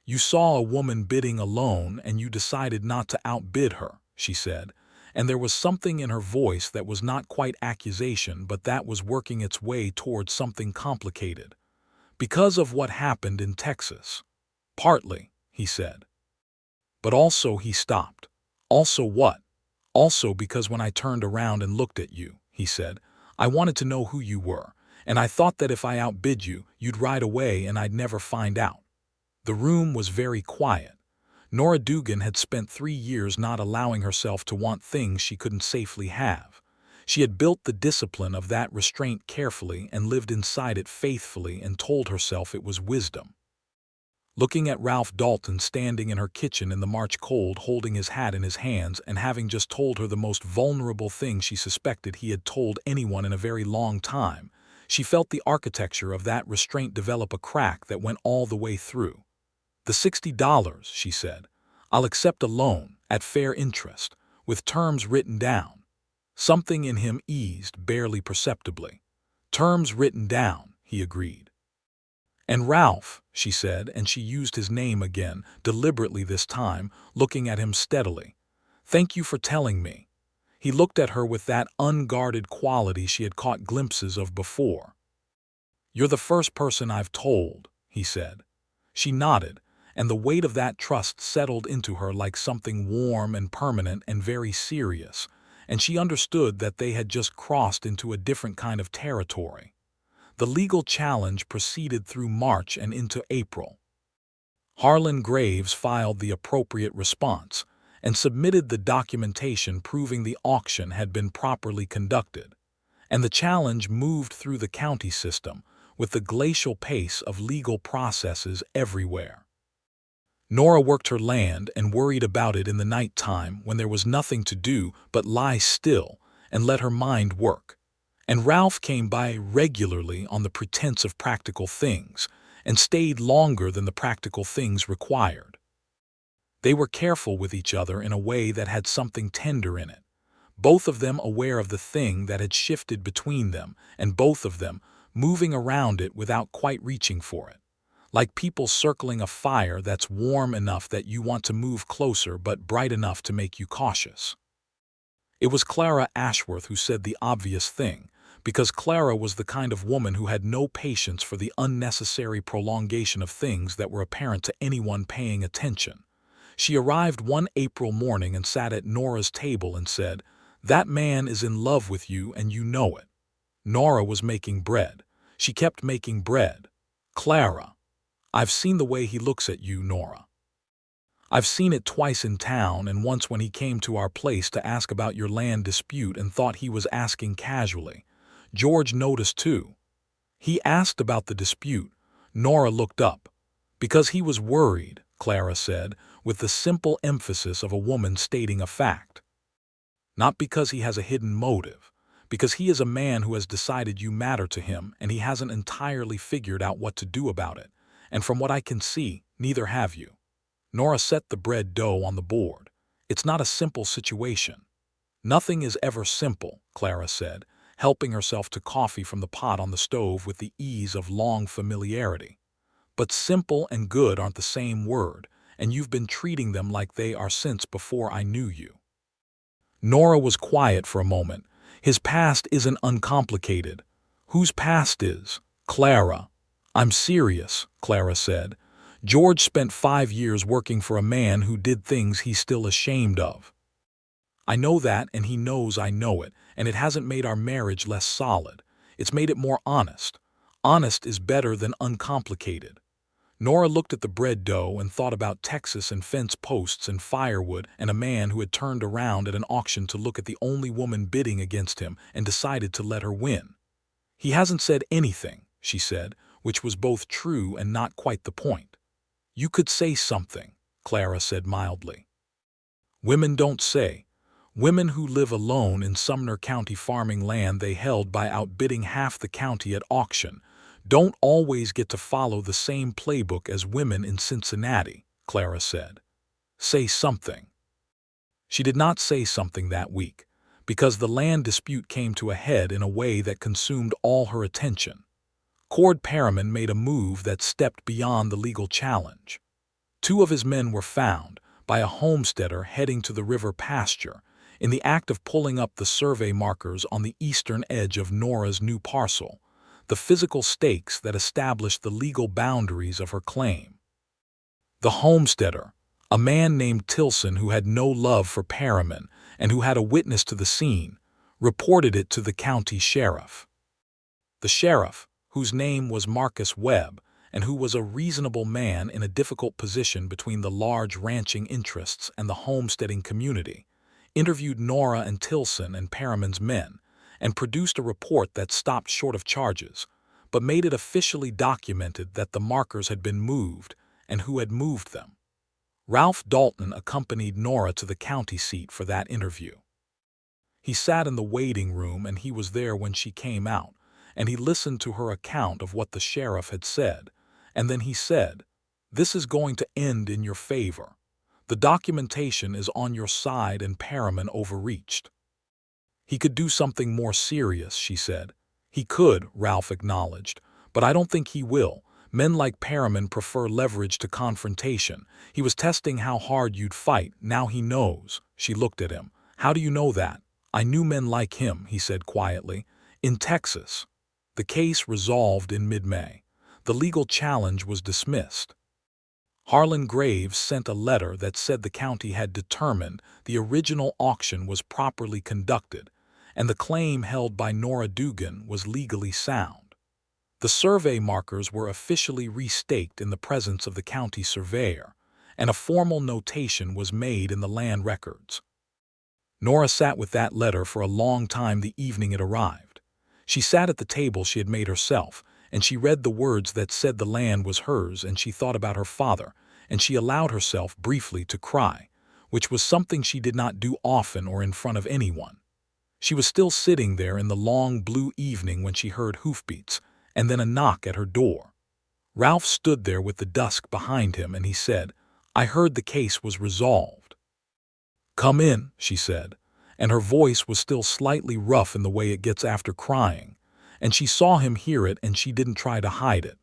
"You saw a woman bidding alone and you decided not to outbid her," she said, and there was something in her voice that was not quite accusation but that was working its way towards something complicated. "Because of what happened in Texas." "Partly," he said. "But also," he stopped. "Also what?" "Also because when I turned around and looked at you," he said, "I wanted to know who you were, and I thought that if I outbid you, you'd ride away and I'd never find out." The room was very quiet. Nora Dugan had spent 3 years not allowing herself to want things she couldn't safely have. She had built the discipline of that restraint carefully and lived inside it faithfully and told herself it was wisdom. Looking at Ralph Dalton standing in her kitchen in the March cold holding his hat in his hands and having just told her the most vulnerable thing she suspected he had told anyone in a very long time, she felt the architecture of that restraint develop a crack that went all the way through. "The $60, she said. "I'll accept a loan, at fair interest, with terms written down." Something in him eased barely perceptibly. "Terms written down," he agreed. "And Ralph," she said, and she used his name again, deliberately this time, looking at him steadily. "Thank you for telling me." He looked at her with that unguarded quality she had caught glimpses of before. "You're the first person I've told," he said. She nodded, and the weight of that trust settled into her like something warm and permanent and very serious, and she understood that they had just crossed into a different kind of territory. The legal challenge proceeded through March and into April. Harlan Graves filed the appropriate response and submitted the documentation proving the auction had been properly conducted, and the challenge moved through the county system with the glacial pace of legal processes everywhere. Nora worked her land and worried about it in the night time when there was nothing to do but lie still and let her mind work. And Ralph came by regularly on the pretense of practical things and stayed longer than the practical things required. They were careful with each other in a way that had something tender in it, both of them aware of the thing that had shifted between them, and both of them moving around it without quite reaching for it, like people circling a fire that's warm enough that you want to move closer but bright enough to make you cautious. It was Clara Ashworth who said the obvious thing, because Clara was the kind of woman who had no patience for the unnecessary prolongation of things that were apparent to anyone paying attention. She arrived one April morning and sat at Nora's table and said, "That man is in love with you and you know it." Nora was making bread. She kept making bread. "Clara, I've seen the way he looks at you, Nora. I've seen it twice in town and once when he came to our place to ask about your land dispute and thought he was asking casually. George noticed too. He asked about the dispute." Nora looked up. "Because he was worried," Clara said, with the simple emphasis of a woman stating a fact. "Not because he has a hidden motive, because he is a man who has decided you matter to him and he hasn't entirely figured out what to do about it, and from what I can see, neither have you." Nora set the bread dough on the board. "It's not a simple situation." "Nothing is ever simple," Clara said, helping herself to coffee from the pot on the stove with the ease of long familiarity. "But simple and good aren't the same word, and you've been treating them like they are since before I knew you." Nora was quiet for a moment. "His past isn't uncomplicated." "Whose past is?" "Clara." "I'm serious," Clara said. "George spent 5 years working for a man who did things he's still ashamed of. I know that, and he knows I know it, and it hasn't made our marriage less solid. It's made it more honest. Honest is better than uncomplicated." Nora looked at the bread dough and thought about Texas and fence posts and firewood and a man who had turned around at an auction to look at the only woman bidding against him and decided to let her win. "He hasn't said anything," she said, which was both true and not quite the point. "You could say something," Clara said mildly. "Women don't say." Women who live alone in Sumner County farming land they held by outbidding half the county at auction don't always get to follow the same playbook as women in Cincinnati, Clara said. "Say something." She did not say something that week, because the land dispute came to a head in a way that consumed all her attention. Cord Perriman made a move that stepped beyond the legal challenge. 2 of his men were found by a homesteader heading to the river pasture, in the act of pulling up the survey markers on the eastern edge of Nora's new parcel, the physical stakes that established the legal boundaries of her claim. The homesteader, a man named Tilson who had no love for Perriman and who had a witness to the scene, reported it to the county sheriff. The sheriff, whose name was Marcus Webb, and who was a reasonable man in a difficult position between the large ranching interests and the homesteading community, interviewed Nora and Tilson and Perriman's men, and produced a report that stopped short of charges, but made it officially documented that the markers had been moved and who had moved them. Ralph Dalton accompanied Nora to the county seat for that interview. He sat in the waiting room and he was there when she came out, and he listened to her account of what the sheriff had said, and then he said, "This is going to end in your favor. The documentation is on your side and Perriman overreached." He could do something more serious, she said. He could, Ralph acknowledged, but I don't think he will. Men like Perriman prefer leverage to confrontation. He was testing how hard you'd fight. Now he knows. She looked at him. How do you know that? I knew men like him, he said quietly. In Texas. The case resolved in mid-May. The legal challenge was dismissed. Harlan Graves sent a letter that said the county had determined the original auction was properly conducted, and the claim held by Nora Dugan was legally sound. The survey markers were officially restaked in the presence of the county surveyor, and a formal notation was made in the land records. Nora sat with that letter for a long time the evening it arrived. She sat at the table she had made herself, and she read the words that said the land was hers, and she thought about her father, and she allowed herself briefly to cry, which was something she did not do often or in front of anyone. She was still sitting there in the long blue evening when she heard hoofbeats, and then a knock at her door. Ralph stood there with the dusk behind him, and he said, "I heard the case was resolved." "Come in," she said, and her voice was still slightly rough in the way it gets after crying, and she saw him hear it and she didn't try to hide it.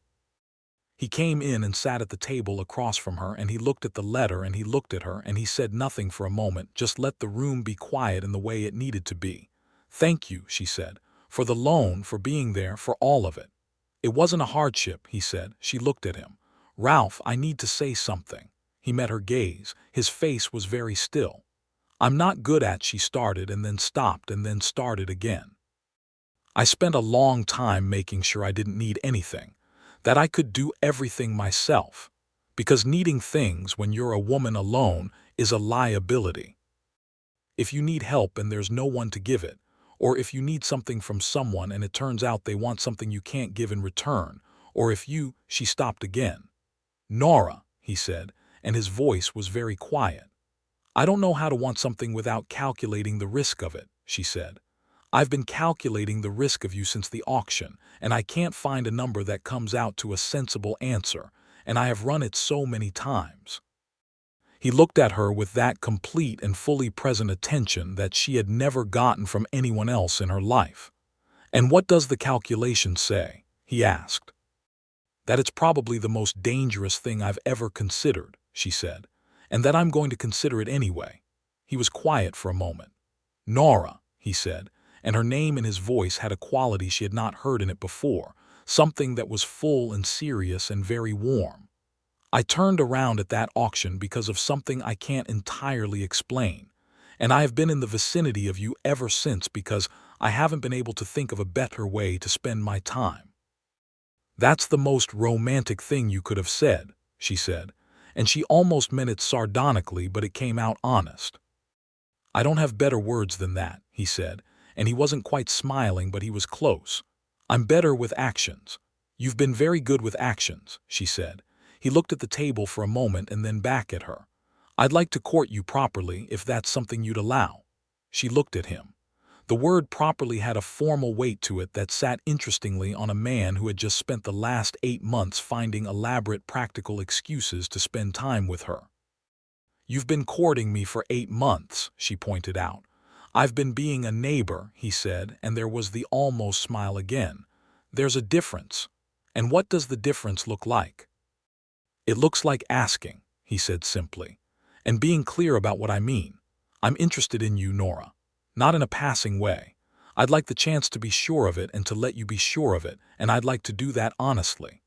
He came in and sat at the table across from her, and he looked at the letter and he looked at her, and he said nothing for a moment, just let the room be quiet in the way it needed to be. "Thank you," she said, "for the loan, for being there, for all of it." "It wasn't a hardship," he said. She looked at him. "Ralph, I need to say something." He met her gaze. His face was very still. "I'm not good at," she started and then stopped and then started again. "I spent a long time making sure I didn't need anything, that I could do everything myself, because needing things when you're a woman alone is a liability. If you need help and there's no one to give it, or if you need something from someone and it turns out they want something you can't give in return, or if you—" She stopped again. "Nora," he said, and his voice was very quiet. "I don't know how to want something without calculating the risk of it," she said. "I've been calculating the risk of you since the auction, and I can't find a number that comes out to a sensible answer, and I have run it so many times." He looked at her with that complete and fully present attention that she had never gotten from anyone else in her life. "And what does the calculation say?" he asked. "That it's probably the most dangerous thing I've ever considered," she said, "and that I'm going to consider it anyway." He was quiet for a moment. "Nora," he said, and her name in his voice had a quality she had not heard in it before, something that was full and serious and very warm. "I turned around at that auction because of something I can't entirely explain, and I have been in the vicinity of you ever since because I haven't been able to think of a better way to spend my time." "That's the most romantic thing you could have said," she said, and she almost meant it sardonically, but it came out honest. "I don't have better words than that," he said, and he wasn't quite smiling, but he was close. "I'm better with actions." "You've been very good with actions," she said. He looked at the table for a moment and then back at her. "I'd like to court you properly, if that's something you'd allow." She looked at him. The word properly had a formal weight to it that sat interestingly on a man who had just spent the last 8 months finding elaborate practical excuses to spend time with her. "You've been courting me for 8 months, she pointed out. "I've been being a neighbor," he said, and there was the almost smile again. "There's a difference. And what does the difference look like?" "It looks like asking," he said simply, "and being clear about what I mean. I'm interested in you, Nora. Not in a passing way. I'd like the chance to be sure of it and to let you be sure of it, and I'd like to do that honestly."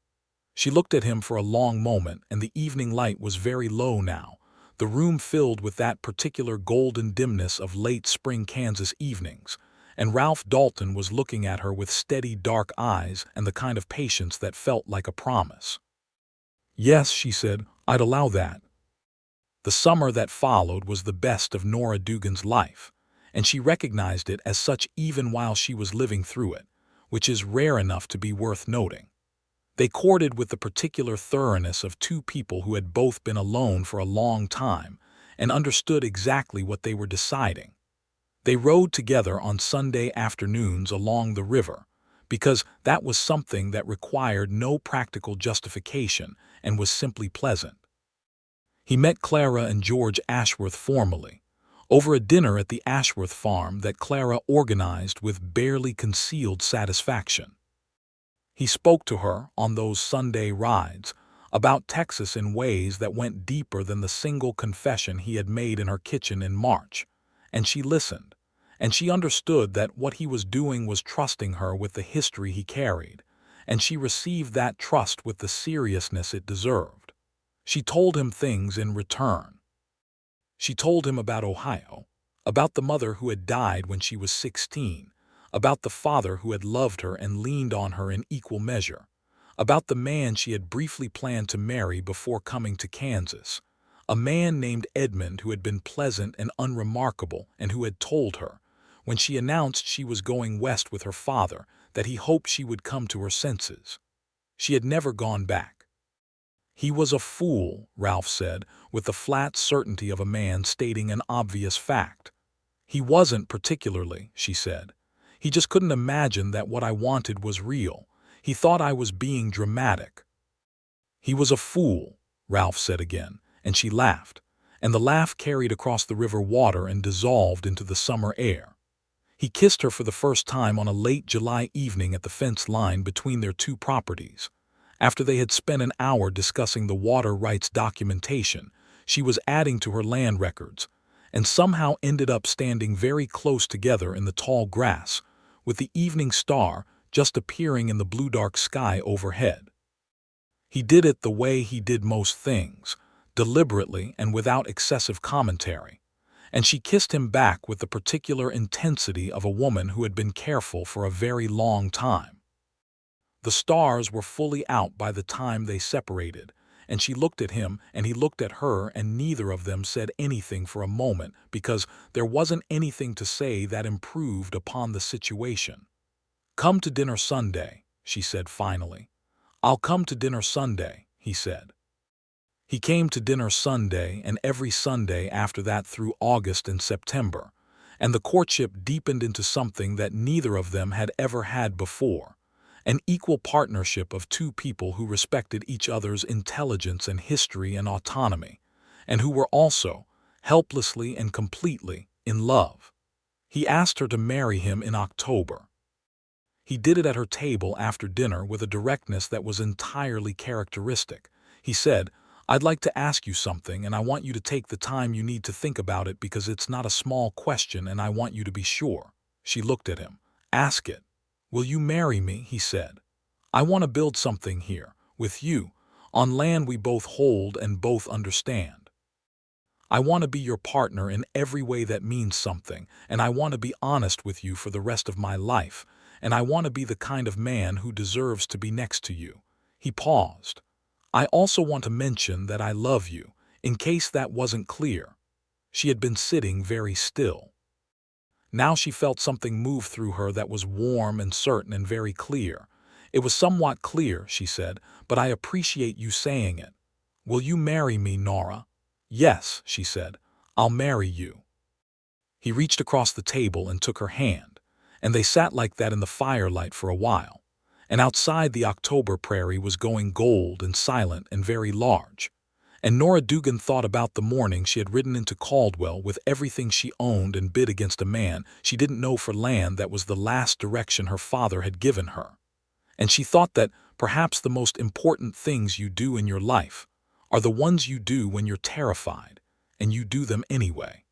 She looked at him for a long moment, and the evening light was very low now, the room filled with that particular golden dimness of late spring Kansas evenings, and Ralph Dalton was looking at her with steady dark eyes and the kind of patience that felt like a promise. "Yes," she said, "I'd allow that." The summer that followed was the best of Nora Dugan's life, and she recognized it as such even while she was living through it, which is rare enough to be worth noting. They courted with the particular thoroughness of two people who had both been alone for a long time and understood exactly what they were deciding. They rode together on Sunday afternoons along the river, because that was something that required no practical justification and was simply pleasant. He met Clara and George Ashworth formally, over a dinner at the Ashworth farm that Clara organized with barely concealed satisfaction. He spoke to her on those Sunday rides about Texas in ways that went deeper than the single confession he had made in her kitchen in March, and she listened, and she understood that what he was doing was trusting her with the history he carried, and she received that trust with the seriousness it deserved. She told him things in return. She told him about Ohio, about the mother who had died when she was 16, about the father who had loved her and leaned on her in equal measure, about the man she had briefly planned to marry before coming to Kansas, a man named Edmund who had been pleasant and unremarkable and who had told her, when she announced she was going west with her father, that he hoped she would come to her senses. She had never gone back. He was a fool, Ralph said, with the flat certainty of a man stating an obvious fact. He wasn't particularly, she said. He just couldn't imagine that what I wanted was real. He thought I was being dramatic. He was a fool, Ralph said again, and she laughed, and the laugh carried across the river water and dissolved into the summer air. He kissed her for the first time on a late July evening at the fence line between their two properties. After they had spent an hour discussing the water rights documentation she was adding to her land records, and somehow ended up standing very close together in the tall grass, with the evening star just appearing in the blue-dark sky overhead. He did it the way he did most things, deliberately and without excessive commentary, and she kissed him back with the particular intensity of a woman who had been careful for a very long time. The stars were fully out by the time they separated, and she looked at him and he looked at her, and neither of them said anything for a moment because there wasn't anything to say that improved upon the situation. "Come to dinner Sunday," she said finally. "I'll come to dinner Sunday," he said. He came to dinner Sunday and every Sunday after that through August and September, and the courtship deepened into something that neither of them had ever had before. An equal partnership of two people who respected each other's intelligence and history and autonomy, and who were also, helplessly and completely, in love. He asked her to marry him in October. He did it at her table after dinner with a directness that was entirely characteristic. He said, "I'd like to ask you something, and I want you to take the time you need to think about it because it's not a small question and I want you to be sure." She looked at him. "Ask it." "Will you marry me?" he said. "I want to build something here, with you, on land we both hold and both understand. I want to be your partner in every way that means something, and I want to be honest with you for the rest of my life, and I want to be the kind of man who deserves to be next to you." He paused. "I also want to mention that I love you, in case that wasn't clear." She had been sitting very still. Now she felt something move through her that was warm and certain and very clear. "It was somewhat clear," she said, "but I appreciate you saying it. Will you marry me, Nora?" "Yes," she said, "I'll marry you." He reached across the table and took her hand, and they sat like that in the firelight for a while. And outside the October prairie was going gold and silent and very large. And Nora Dugan thought about the morning she had ridden into Caldwell with everything she owned and bid against a man she didn't know for land that was the last direction her father had given her. And she thought that perhaps the most important things you do in your life are the ones you do when you're terrified, and you do them anyway.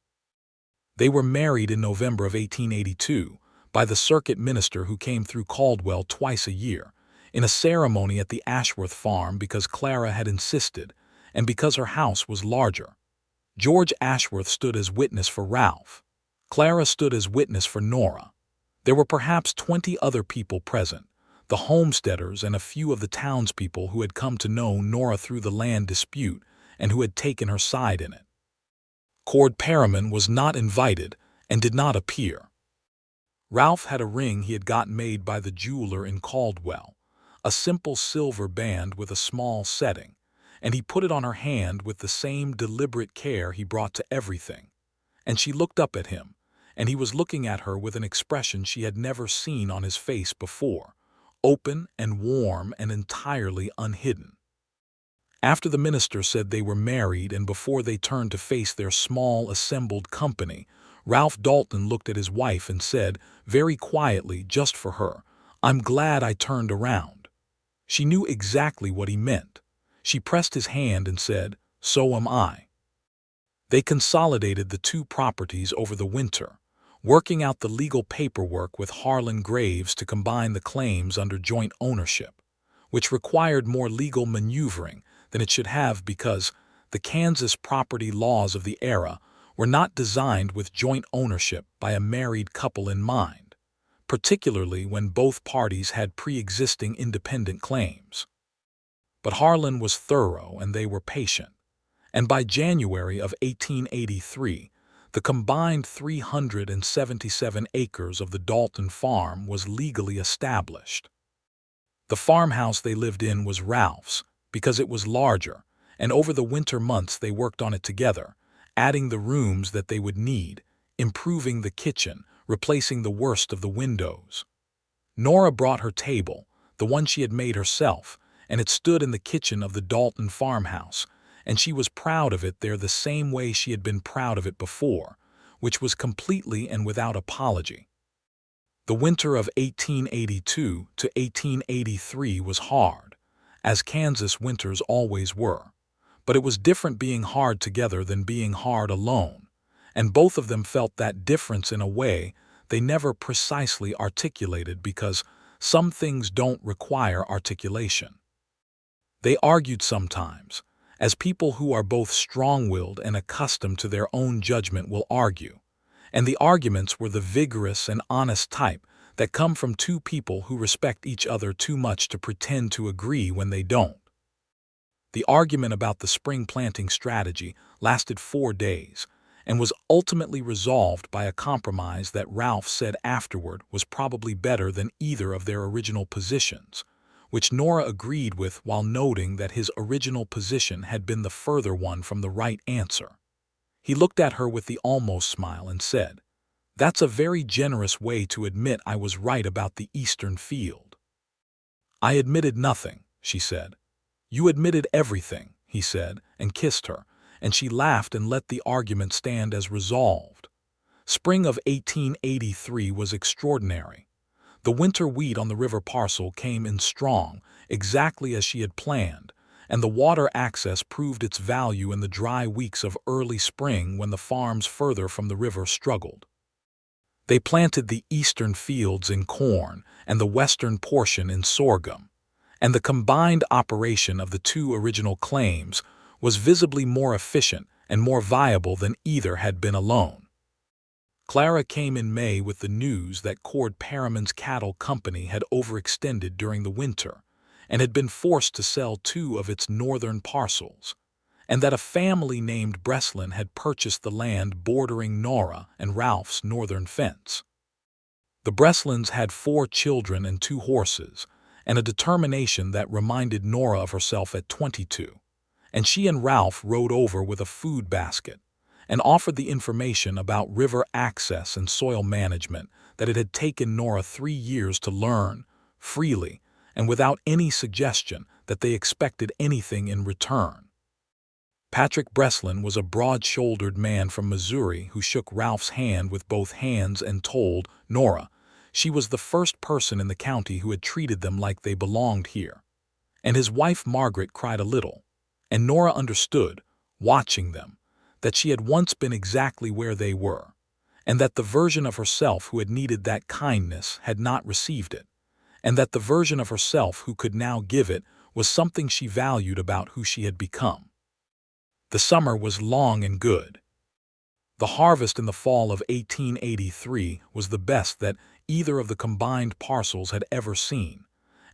They were married in November of 1882 by the circuit minister who came through Caldwell twice a year, in a ceremony at the Ashworth farm because Clara had insisted, and because her house was larger. George Ashworth stood as witness for Ralph. Clara stood as witness for Nora. There were perhaps 20 other people present, the homesteaders and a few of the townspeople who had come to know Nora through the land dispute and who had taken her side in it. Cord Perriman was not invited and did not appear. Ralph had a ring he had got made by the jeweler in Caldwell, a simple silver band with a small setting, and he put it on her hand with the same deliberate care he brought to everything. And she looked up at him, and he was looking at her with an expression she had never seen on his face before, open and warm and entirely unhidden. After the minister said they were married and before they turned to face their small assembled company, Ralph Dalton looked at his wife and said, very quietly, just for her, "I'm glad I turned around." She knew exactly what he meant. She pressed his hand and said, "So am I." They consolidated the two properties over the winter, working out the legal paperwork with Harlan Graves to combine the claims under joint ownership, which required more legal maneuvering than it should have because the Kansas property laws of the era were not designed with joint ownership by a married couple in mind, particularly when both parties had pre-existing independent claims. But Harlan was thorough and they were patient, and by January of 1883, the combined 377 acres of the Dalton farm was legally established. The farmhouse they lived in was Ralph's because it was larger, and over the winter months they worked on it together, adding the rooms that they would need, improving the kitchen, replacing the worst of the windows. Nora brought her table, the one she had made herself, and it stood in the kitchen of the Dalton farmhouse, and she was proud of it there the same way she had been proud of it before, which was completely and without apology. The winter of 1882 to 1883 was hard, as Kansas winters always were, but it was different being hard together than being hard alone, and both of them felt that difference in a way they never precisely articulated because some things don't require articulation. They argued sometimes, as people who are both strong-willed and accustomed to their own judgment will argue, and the arguments were the vigorous and honest type that come from two people who respect each other too much to pretend to agree when they don't. The argument about the spring planting strategy lasted 4 days and was ultimately resolved by a compromise that Ralph said afterward was probably better than either of their original positions, which Nora agreed with while noting that his original position had been the further one from the right answer. He looked at her with the almost smile and said, "That's a very generous way to admit I was right about the eastern field." "I admitted nothing," she said. "You admitted everything," he said, and kissed her, and she laughed and let the argument stand as resolved. Spring of 1883 was extraordinary. The winter wheat on the river parcel came in strong, exactly as she had planned, and the water access proved its value in the dry weeks of early spring when the farms further from the river struggled. They planted the eastern fields in corn and the western portion in sorghum, and the combined operation of the two original claims was visibly more efficient and more viable than either had been alone. Clara came in May with the news that Cord Perriman's cattle company had overextended during the winter and had been forced to sell 2 of its northern parcels, and that a family named Breslin had purchased the land bordering Nora and Ralph's northern fence. The Breslins had 4 children and 2 horses, and a determination that reminded Nora of herself at 22, and she and Ralph rode over with a food basket and offered the information about river access and soil management that it had taken Nora 3 years to learn, freely, and without any suggestion that they expected anything in return. Patrick Breslin was a broad-shouldered man from Missouri who shook Ralph's hand with both hands and told Nora she was the first person in the county who had treated them like they belonged here. And his wife Margaret cried a little, and Nora understood, watching them, that she had once been exactly where they were, and that the version of herself who had needed that kindness had not received it, and that the version of herself who could now give it was something she valued about who she had become. The summer was long and good. The harvest in the fall of 1883 was the best that either of the combined parcels had ever seen,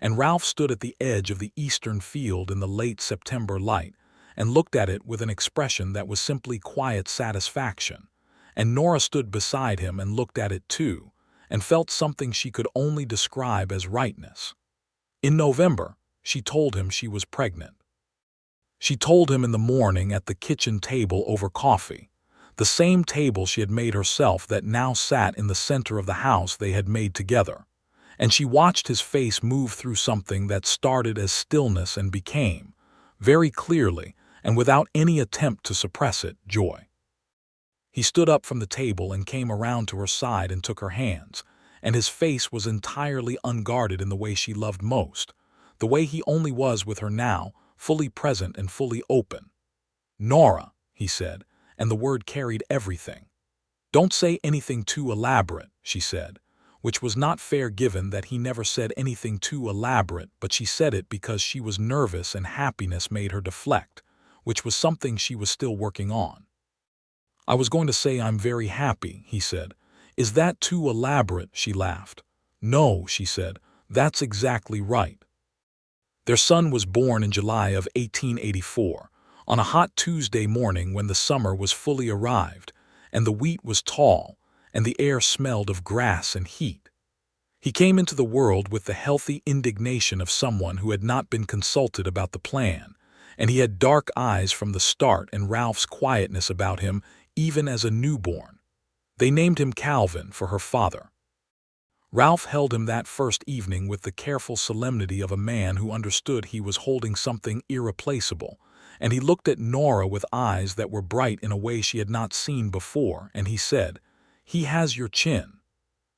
and Ralph stood at the edge of the eastern field in the late September light and looked at it with an expression that was simply quiet satisfaction, and Nora stood beside him and looked at it too, and felt something she could only describe as rightness. In November, she told him she was pregnant. She told him in the morning at the kitchen table over coffee, the same table she had made herself that now sat in the center of the house they had made together, and she watched his face move through something that started as stillness and became, very clearly, and without any attempt to suppress it, joy. He stood up from the table and came around to her side and took her hands, and his face was entirely unguarded in the way she loved most, the way he only was with her now, fully present and fully open. "Nora," he said, and the word carried everything. "Don't say anything too elaborate," she said, which was not fair given that he never said anything too elaborate, but she said it because she was nervous and happiness made her deflect, which was something she was still working on. "I was going to say I'm very happy," he said. "Is that too elaborate?" She laughed. "No," she said, "that's exactly right." Their son was born in July of 1884, on a hot Tuesday morning when the summer was fully arrived, and the wheat was tall, and the air smelled of grass and heat. He came into the world with the healthy indignation of someone who had not been consulted about the plan, and he had dark eyes from the start and Ralph's quietness about him even as a newborn. They named him Calvin for her father. Ralph held him that first evening with the careful solemnity of a man who understood he was holding something irreplaceable, and he looked at Nora with eyes that were bright in a way she had not seen before, and he said, "He has your chin."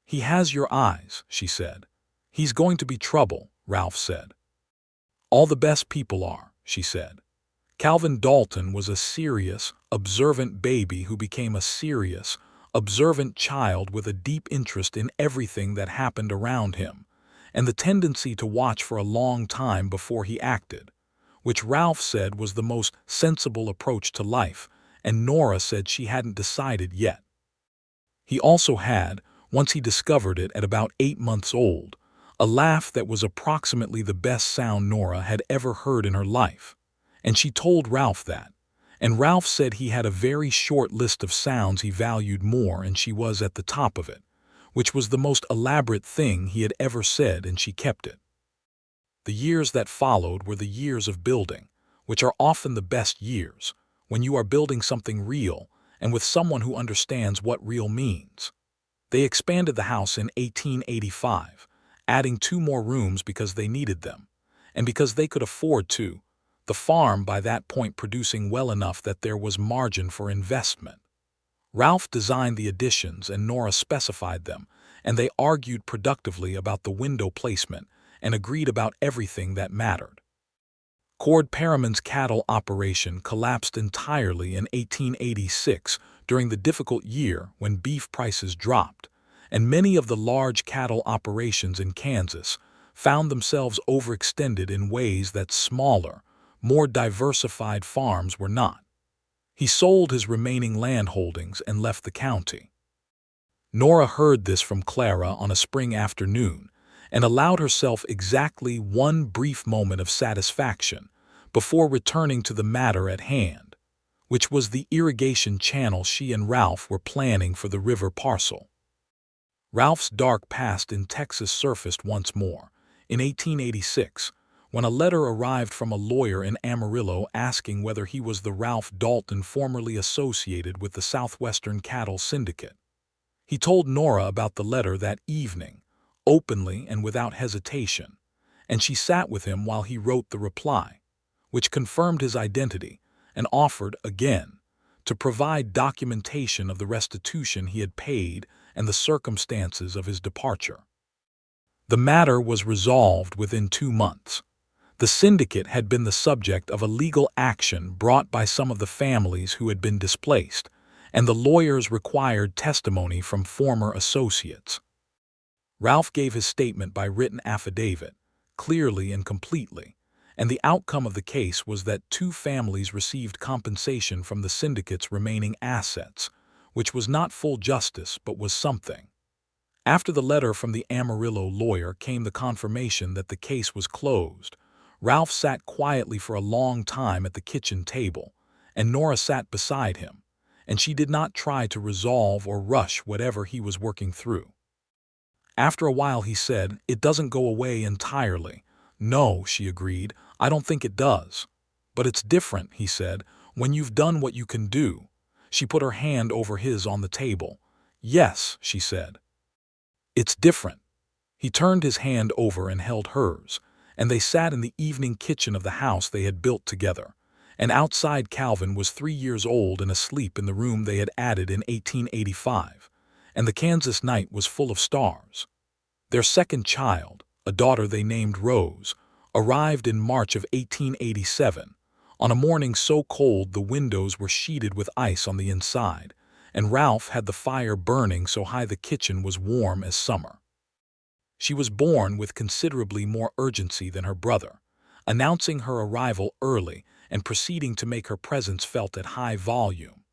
"He has your eyes," she said. "He's going to be trouble," Ralph said. "All the best people are," she said. Calvin Dalton was a serious, observant baby who became a serious, observant child with a deep interest in everything that happened around him, and the tendency to watch for a long time before he acted, which Ralph said was the most sensible approach to life, and Nora said she hadn't decided yet. He also had, once he discovered it at about 8 months old, a laugh that was approximately the best sound Nora had ever heard in her life, and she told Ralph that, and Ralph said he had a very short list of sounds he valued more, and she was at the top of it, which was the most elaborate thing he had ever said, and she kept it. The years that followed were the years of building, which are often the best years, when you are building something real and with someone who understands what real means. They expanded the house in 1885, adding 2 more rooms because they needed them, and because they could afford to, the farm by that point producing well enough that there was margin for investment. Ralph designed the additions and Nora specified them, and they argued productively about the window placement and agreed about everything that mattered. Cord Perriman's cattle operation collapsed entirely in 1886 during the difficult year when beef prices dropped, and many of the large cattle operations in Kansas found themselves overextended in ways that smaller, more diversified farms were not. He sold his remaining land holdings and left the county. Nora heard this from Clara on a spring afternoon and allowed herself exactly one brief moment of satisfaction before returning to the matter at hand, which was the irrigation channel she and Ralph were planning for the river parcel. Ralph's dark past in Texas surfaced once more, in 1886, when a letter arrived from a lawyer in Amarillo asking whether he was the Ralph Dalton formerly associated with the Southwestern Cattle Syndicate. He told Nora about the letter that evening, openly and without hesitation, and she sat with him while he wrote the reply, which confirmed his identity and offered, again, to provide documentation of the restitution he had paid and the circumstances of his departure. The matter was resolved within 2 months. The syndicate had been the subject of a legal action brought by some of the families who had been displaced, and the lawyers required testimony from former associates. Ralph gave his statement by written affidavit, clearly and completely, and the outcome of the case was that 2 families received compensation from the syndicate's remaining assets, which was not full justice but was something. After the letter from the Amarillo lawyer came the confirmation that the case was closed. Ralph sat quietly for a long time at the kitchen table, and Nora sat beside him, and she did not try to resolve or rush whatever he was working through. After a while he said, "It doesn't go away entirely." "No," she agreed, "I don't think it does. But it's different," he said, "when you've done what you can do." She put her hand over his on the table. "Yes," she said. "It's different." He turned his hand over and held hers, and they sat in the evening kitchen of the house they had built together. And outside, Calvin was 3 years old and asleep in the room they had added in 1885, and the Kansas night was full of stars. Their second child, a daughter they named Rose, arrived in March of 1887, on a morning so cold the windows were sheeted with ice on the inside, and Ralph had the fire burning so high the kitchen was warm as summer. She was born with considerably more urgency than her brother, announcing her arrival early and proceeding to make her presence felt at high volume.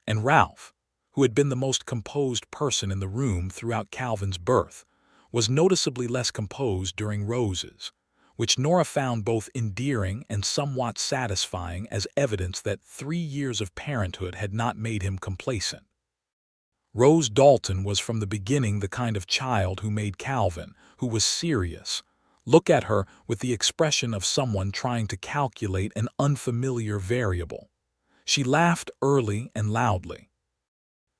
And Ralph, who had been the most composed person in the room throughout Calvin's birth, was noticeably less composed during Rose's, which Nora found both endearing and somewhat satisfying as evidence that 3 years of parenthood had not made him complacent. Rose Dalton was from the beginning the kind of child who made Calvin, who was serious, look at her with the expression of someone trying to calculate an unfamiliar variable. She laughed early and loudly.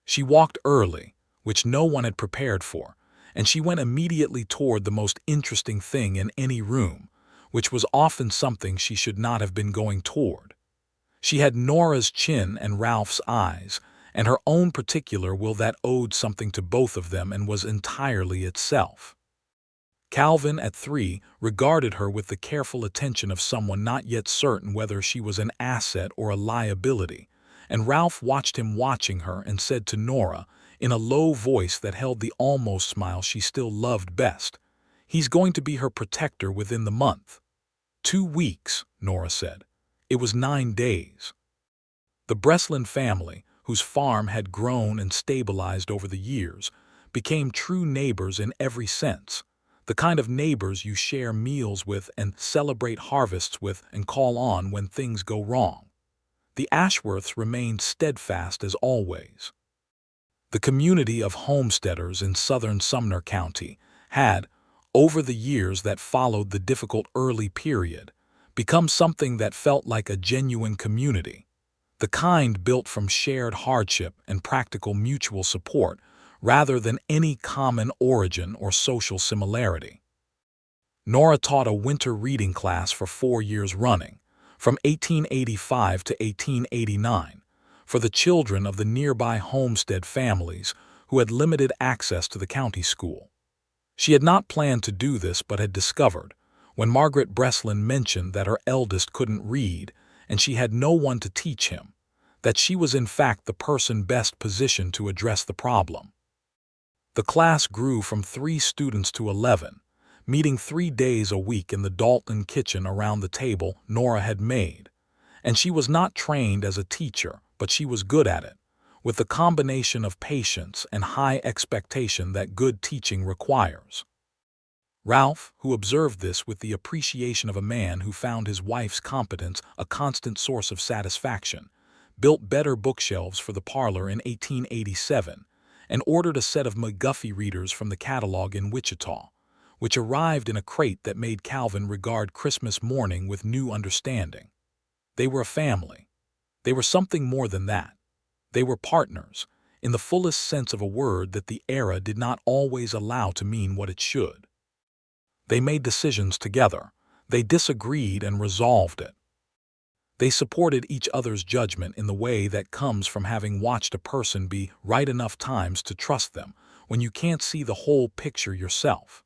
She walked early, which no one had prepared for, and she went immediately toward the most interesting thing in any room, which was often something she should not have been going toward. She had Nora's chin and Ralph's eyes, and her own particular will that owed something to both of them and was entirely itself. Calvin, at 3, regarded her with the careful attention of someone not yet certain whether she was an asset or a liability, and Ralph watched him watching her and said to Nora, in a low voice that held the almost smile she still loved best, "He's going to be her protector within the month." 2 weeks, Nora said. It was 9 days. The Breslin family, whose farm had grown and stabilized over the years, became true neighbors in every sense, the kind of neighbors you share meals with and celebrate harvests with and call on when things go wrong. The Ashworths remained steadfast as always. The community of homesteaders in southern Sumner County had, over the years that followed the difficult early period, become something that felt like a genuine community, the kind built from shared hardship and practical mutual support rather than any common origin or social similarity. Nora taught a winter reading class for 4 years running, from 1885 to 1889, for the children of the nearby homestead families who had limited access to the county school. She had not planned to do this but had discovered, when Margaret Breslin mentioned that her eldest couldn't read and she had no one to teach him, that she was in fact the person best positioned to address the problem. The class grew from 3 students to 11, meeting 3 days a week in the Dalton kitchen around the table Nora had made, and she was not trained as a teacher, but she was good at it, with the combination of patience and high expectation that good teaching requires. Ralph, who observed this with the appreciation of a man who found his wife's competence a constant source of satisfaction, built better bookshelves for the parlor in 1887 and ordered a set of McGuffey readers from the catalog in Wichita, which arrived in a crate that made Calvin regard Christmas morning with new understanding. They were a family. They were something more than that. They were partners, in the fullest sense of a word that the era did not always allow to mean what it should. They made decisions together. They disagreed and resolved it. They supported each other's judgment in the way that comes from having watched a person be right enough times to trust them when you can't see the whole picture yourself.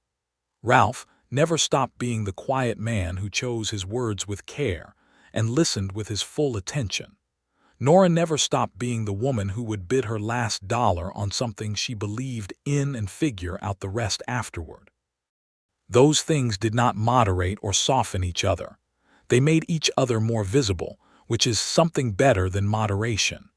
Ralph never stopped being the quiet man who chose his words with care and listened with his full attention. Nora never stopped being the woman who would bid her last dollar on something she believed in and figure out the rest afterward. Those things did not moderate or soften each other. They made each other more visible, which is something better than moderation.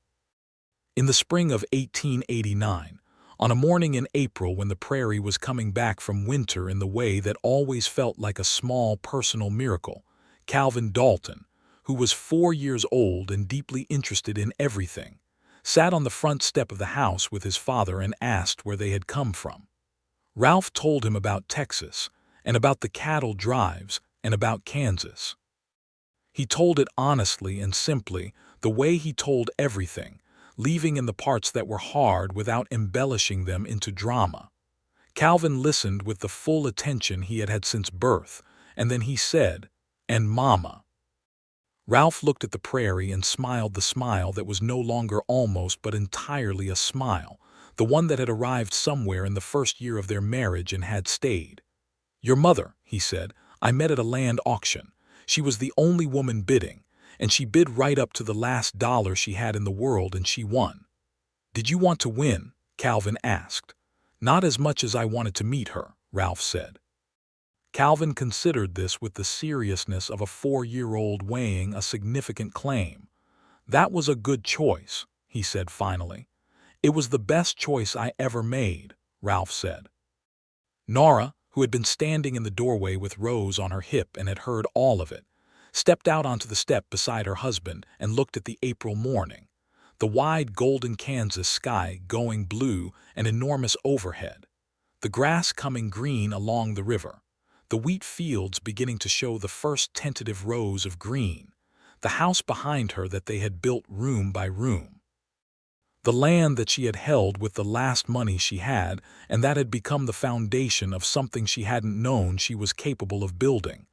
In the spring of 1889, on a morning in April when the prairie was coming back from winter in the way that always felt like a small personal miracle, Calvin Dalton, who was 4 years old and deeply interested in everything, sat on the front step of the house with his father and asked where they had come from. Ralph told him about Texas, and about the cattle drives, and about Kansas. He told it honestly and simply, the way he told everything, leaving in the parts that were hard without embellishing them into drama. Calvin listened with the full attention he had had since birth, and then he said, "And Mama." Ralph looked at the prairie and smiled the smile that was no longer almost but entirely a smile, the one that had arrived somewhere in the first year of their marriage and had stayed. "Your mother," he said, "I met at a land auction. She was the only woman bidding, and she bid right up to the last dollar she had in the world, and she won." "Did you want to win?" Calvin asked. "Not as much as I wanted to meet her," Ralph said. Calvin considered this with the seriousness of a 4-year-old weighing a significant claim. "That was a good choice," he said finally. "It was the best choice I ever made," Ralph said. Nora, who had been standing in the doorway with Rose on her hip and had heard all of it, stepped out onto the step beside her husband and looked at the April morning, the wide golden Kansas sky going blue and enormous overhead, the grass coming green along the river, the wheat fields beginning to show the first tentative rows of green, the house behind her that they had built room by room, the land that she had held with the last money she had and that had become the foundation of something she hadn't known she was capable of building.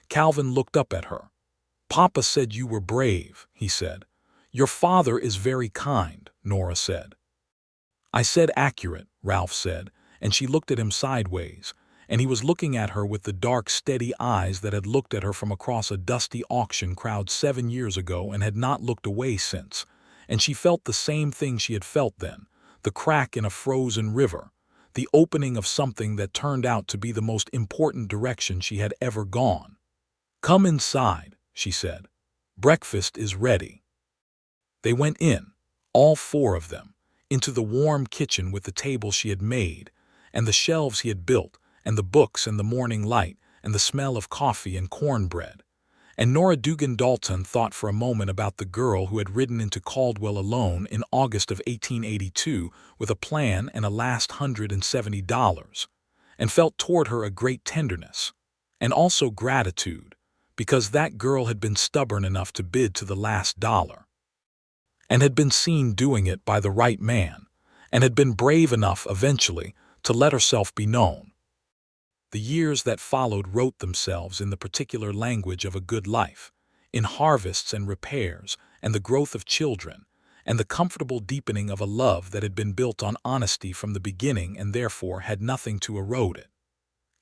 Calvin looked up at her. "Papa said you were brave," he said. "Your father is very kind," Nora said. "I said accurate," Ralph said, and she looked at him sideways, and he was looking at her with the dark, steady eyes that had looked at her from across a dusty auction crowd 7 years ago and had not looked away since, and she felt the same thing she had felt then, the crack in a frozen river, the opening of something that turned out to be the most important direction she had ever gone. "Come inside," she said. "Breakfast is ready." They went in, all 4 of them, into the warm kitchen with the table she had made, and the shelves he had built, and the books and the morning light, and the smell of coffee and cornbread. And Nora Dugan Dalton thought for a moment about the girl who had ridden into Caldwell alone in August of 1882 with a plan and a last $170, and felt toward her a great tenderness, and also gratitude, because that girl had been stubborn enough to bid to the last dollar, and had been seen doing it by the right man, and had been brave enough eventually to let herself be known. The years that followed wrote themselves in the particular language of a good life, in harvests and repairs, and the growth of children, and the comfortable deepening of a love that had been built on honesty from the beginning and therefore had nothing to erode it.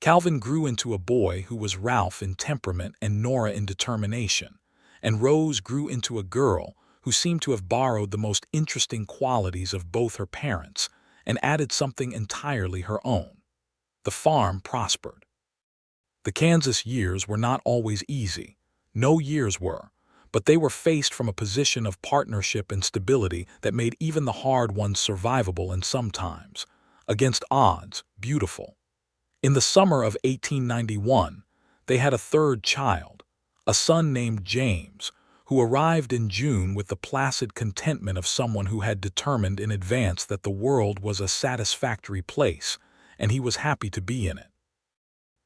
Calvin grew into a boy who was Ralph in temperament and Nora in determination, and Rose grew into a girl who seemed to have borrowed the most interesting qualities of both her parents and added something entirely her own. The farm prospered. The Kansas years were not always easy. No years were, but they were faced from a position of partnership and stability that made even the hard ones survivable and sometimes, against odds, beautiful. In the summer of 1891, they had a 3rd child, a son named James, who arrived in June with the placid contentment of someone who had determined in advance that the world was a satisfactory place, and he was happy to be in it.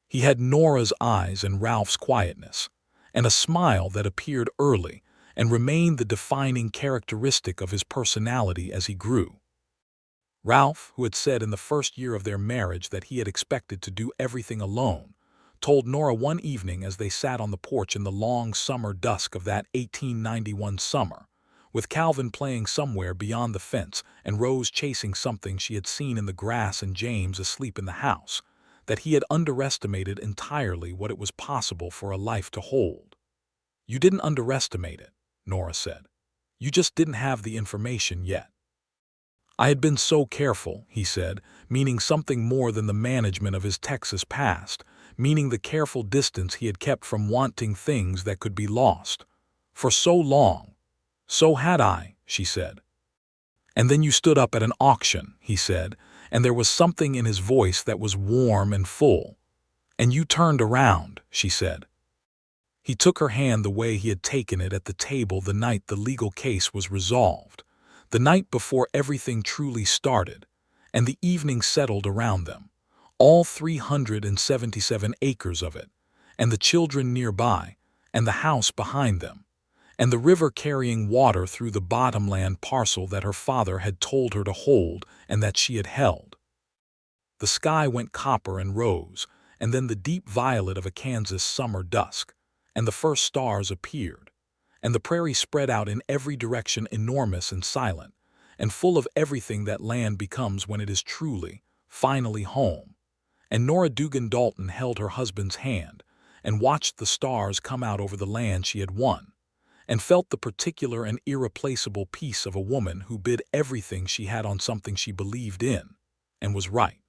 He had Nora's eyes and Ralph's quietness, and a smile that appeared early and remained the defining characteristic of his personality as he grew. Ralph, who had said in the first year of their marriage that he had expected to do everything alone, told Nora one evening as they sat on the porch in the long summer dusk of that 1891 summer, with Calvin playing somewhere beyond the fence and Rose chasing something she had seen in the grass and James asleep in the house, that he had underestimated entirely what it was possible for a life to hold. "You didn't underestimate it," Nora said. "You just didn't have the information yet." "I had been so careful," he said, meaning something more than the management of his Texas past, meaning the careful distance he had kept from wanting things that could be lost. "For so long." "So had I," she said. "And then you stood up at an auction," he said, and there was something in his voice that was warm and full. "And you turned around," she said. He took her hand the way he had taken it at the table the night the legal case was resolved, the night before everything truly started, and the evening settled around them, all 377 acres of it, and the children nearby, and the house behind them, and the river carrying water through the bottomland parcel that her father had told her to hold and that she had held. The sky went copper and rose, and then the deep violet of a Kansas summer dusk, and the first stars appeared, and the prairie spread out in every direction, enormous and silent, and full of everything that land becomes when it is truly, finally home. And Nora Dugan Dalton held her husband's hand and watched the stars come out over the land she had won, and felt the particular and irreplaceable peace of a woman who bid everything she had on something she believed in and was right.